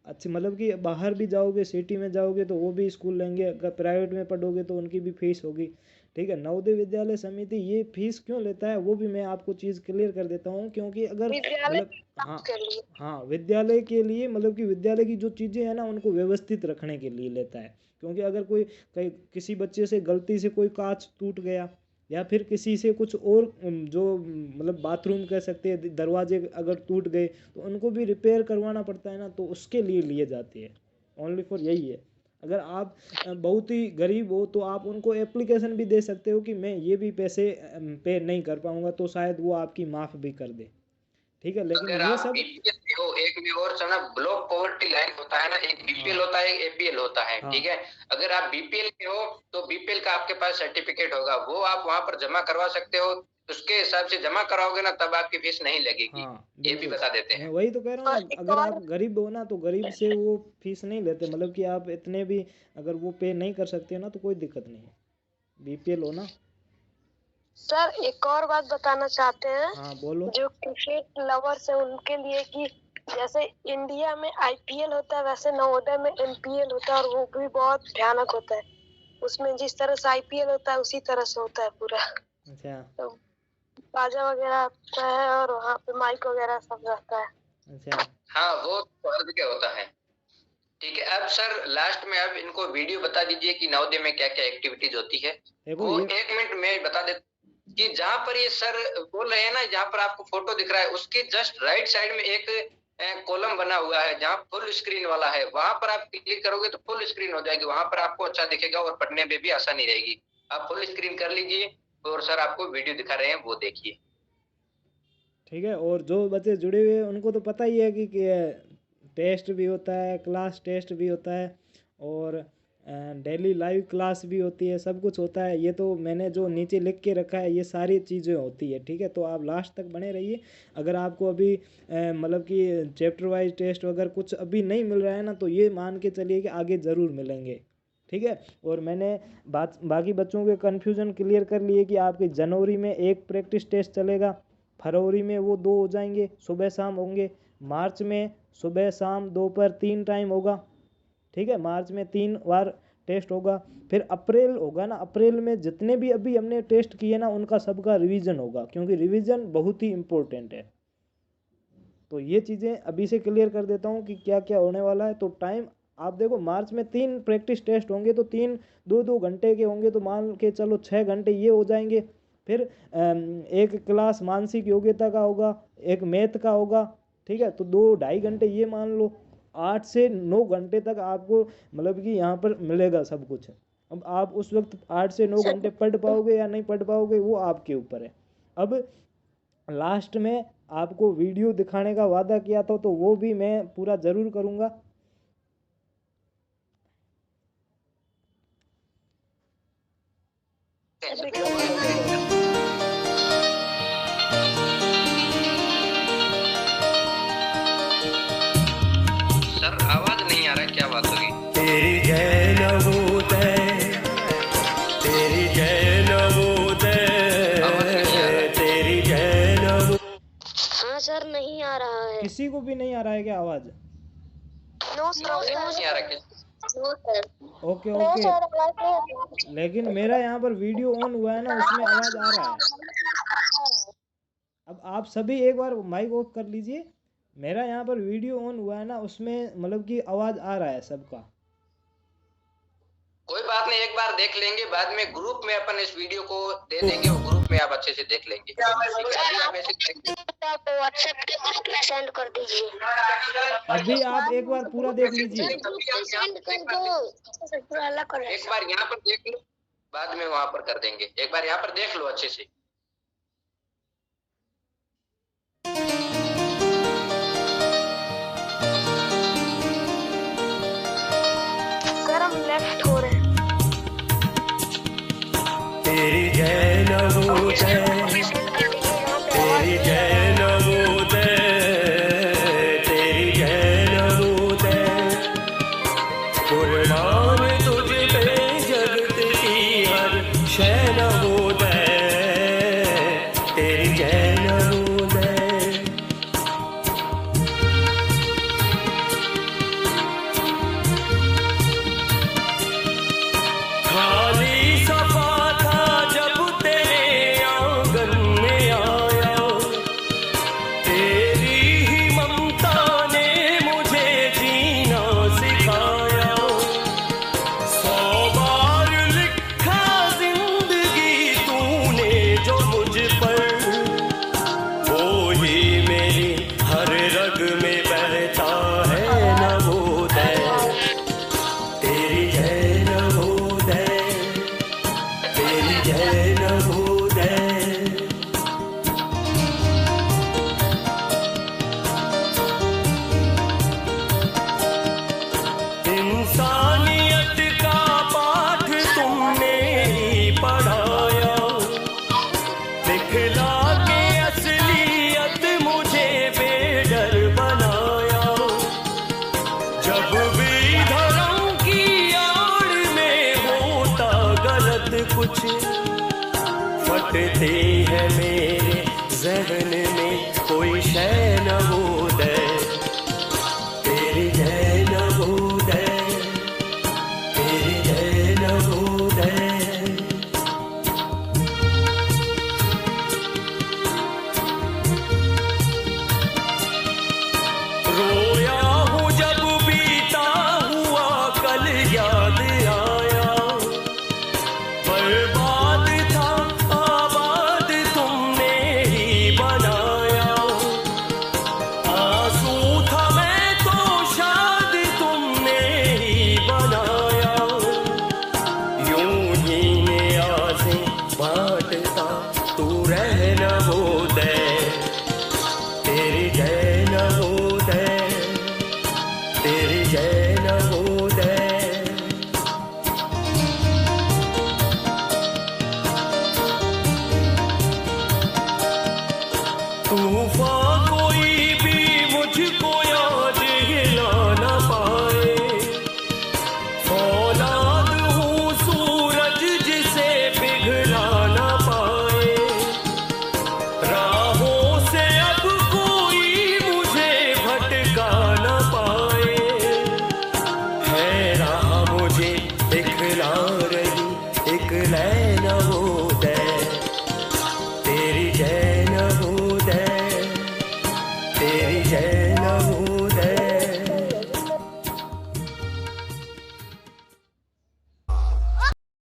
Speaker 2: अच्छे मतलब कि बाहर भी जाओगे, सिटी में जाओगे तो वो भी स्कूल लेंगे, अगर प्राइवेट में पढ़ोगे तो उनकी भी फीस होगी। ठीक है। नवोदय विद्यालय समिति ये फीस क्यों लेता है वो भी मैं आपको चीज़ क्लियर कर देता हूँ, क्योंकि अगर मतलब हाँ विद्यालय के लिए मतलब कि विद्यालय की जो चीज़ें हैं ना उनको व्यवस्थित रखने के लिए लेता है। क्योंकि अगर कोई किसी बच्चे से गलती से कोई कांच टूट गया या फिर किसी से कुछ और जो मतलब बाथरूम कह सकते हैं दरवाजे अगर टूट गए तो उनको भी रिपेयर करवाना पड़ता है ना, तो उसके लिए लिए जाते हैं। ओनली फॉर यही है। अगर आप बहुत ही गरीब हो तो आप उनको एप्लीकेशन भी दे सकते हो कि मैं ये भी पैसे पे नहीं कर पाऊंगा, तो शायद वो आपकी माफ़ भी कर दे। ठीक है। लेकिन
Speaker 1: अगर
Speaker 2: ये
Speaker 1: आप
Speaker 2: सब
Speaker 1: बीपीएल के हो, एक में और सुना ब्लॉक पॉवर्टी लाइन होता है ना, एक बीपीएल होता है, एक एपीएल होता है। ठीक है। अगर आप बीपीएल के हो तो बीपीएल का आपके पास सर्टिफिकेट होगा, वो आप वहां पर जमा करवा सकते हो। उसके हिसाब से जमा कराओगे ना तब आपकी फीस नहीं लगेगी। ये भी बता देते हैं।
Speaker 2: वही तो कह रहा हूँ, अगर आप गरीब हो ना तो गरीब से वो फीस नहीं लेते। मतलब कि आप इतने भी अगर वो पे नहीं कर सकते ना तो कोई दिक्कत नहीं है, बीपीएल हो ना।
Speaker 3: सर एक और बात बताना चाहते हैं।
Speaker 2: हाँ बोलो।
Speaker 3: जो क्रिकेट लवर्स है उनके लिए कि जैसे इंडिया में आईपीएल होता है वैसे नवोदय में एमपीएल होता है, और वो भी बहुत भयानक होता है। उसमें जिस तरह से आईपीएल होता है उसी तरह से होता है पूरा।
Speaker 2: अच्छा।
Speaker 3: तो बाजा वगैरह होता है और वहाँ पे माइक वगैरह सब रहता है।
Speaker 2: अच्छा।
Speaker 1: हाँ वो हर जगह होता है। ठीक है। अब सर लास्ट में अब इनको वीडियो बता दीजिए कि नवोदय में क्या क्या एक्टिविटीज होती है। वो 1 मिनट में बता दे कि जहां पर ये सर बोल रहे हैं ना, जहां पर आपको फोटो दिख रहा है उसके जस्ट राइट साइड में एक कॉलम बना हुआ है जहां फुल स्क्रीन वाला है, वहां पर आप क्लिक करोगे तो फुल स्क्रीन हो जाएगी। वहां पर आपको अच्छा दिखेगा और पढ़ने में भी आसानी रहेगी। आप फुल स्क्रीन कर लीजिए और सर आपको वीडियो दिखा रहे हैं वो देखिए।
Speaker 2: ठीक है। और जो बच्चे जुड़े हुए हैं उनको तो पता ही है कि टेस्ट भी होता है, क्लास टेस्ट भी होता है और डेली लाइव क्लास भी होती है, सब कुछ होता है। ये तो मैंने जो नीचे लिख के रखा है ये सारी चीज़ें होती है। ठीक है। तो आप लास्ट तक बने रहिए। अगर आपको अभी मतलब कि चैप्टर वाइज टेस्ट अगर कुछ अभी नहीं मिल रहा है ना तो ये मान के चलिए कि आगे ज़रूर मिलेंगे। ठीक है। और मैंने बाकी बच्चों के कन्फ्यूज़न क्लियर कर लिए कि आपके जनवरी में एक प्रैक्टिस टेस्ट चलेगा, फरवरी में वो 2 हो जाएंगे, सुबह शाम होंगे, मार्च में सुबह शाम दोपहर 3 टाइम होगा। ठीक है। मार्च में 3 बार टेस्ट होगा। फिर अप्रैल होगा ना, अप्रैल में जितने भी अभी हमने टेस्ट किए ना उनका सबका रिवीजन होगा, क्योंकि रिवीजन बहुत ही इम्पोर्टेंट है। तो ये चीज़ें अभी से क्लियर कर देता हूँ कि क्या क्या होने वाला है। तो टाइम आप देखो, मार्च में 3 प्रैक्टिस टेस्ट होंगे तो 3 2-2 घंटे के होंगे, तो मान के चलो 6 घंटे ये हो जाएंगे। फिर एक क्लास मानसिक योग्यता का होगा, एक मैथ का होगा। ठीक है। तो 2-2.5 घंटे ये मान लो, 8 से 9 घंटे तक आपको मतलब कि यहाँ पर मिलेगा सब कुछ। अब आप उस वक्त 8 से 9 घंटे पढ़ पाओगे या नहीं पढ़ पाओगे वो आपके ऊपर है। अब लास्ट में आपको वीडियो दिखाने का वादा किया था तो वो भी मैं पूरा ज़रूर करूँगा।
Speaker 1: सर आवाज नहीं आ रहा, क्या बात होगी?
Speaker 5: तेरी जय नवोदय, तेरी जय नवोदय, तेरी जय नवोदय।
Speaker 3: हाँ सर नहीं आ रहा है।
Speaker 2: किसी को भी नहीं आ रहा है क्या आवाज़?
Speaker 3: नो सर
Speaker 1: नहीं आ रहा क्या?
Speaker 2: Okay okay. लेकिन मेरा यहाँ पर वीडियो ऑन हुआ है ना, उसमें आवाज़ आ रहा है। अब आप सभी एक बार माइक ऑफ कर लीजिए। मेरा यहाँ पर वीडियो ऑन हुआ है ना, उसमें मतलब कि आवाज़ आ रहा है सबका।
Speaker 1: कोई बात नहीं, एक बार देख लेंगे, बाद में ग्रुप में अपन इस वीडियो को दे देंगे, वो ग्रुप में आप अच्छे से देख लेंगे।
Speaker 3: आप व्हाट्सएप के ग्रुप में सेंड कर दीजिए।
Speaker 2: अभी आप एक बार पूरा देख लीजिए।
Speaker 3: सेंड कर दो, पूरा अलग कर।
Speaker 1: एक बार यहाँ पर देख लो, बाद में वहां पर कर देंगे। एक बार यहाँ पर देख लो अच्छे से।
Speaker 3: सर हम लेफ्ट हो रहे हैं।
Speaker 5: तेरी जय नवोदय, तेरी जय नवोदय, तेरी जय नवोदय। कुर्बान तुझ पे जगत की हर शय नवोदय, दिखला के असलियत मुझे बेडर बनाया। जब भी धर्म की आड़ में होता गलत कुछ, फटते हैं मेरे ज़हन में कोई शय नवोदय। तेरी जय नवोदय, तेरी जय नवोदय। रोया हूँ जब बीता हुआ कल याद आया। बर्बाद था आबाद तुमने ही बनाया। आंसू था मैं तो शाद तुमने ही बनाया। यूं ही न्याज़ें बांटता तू रह नवोदय।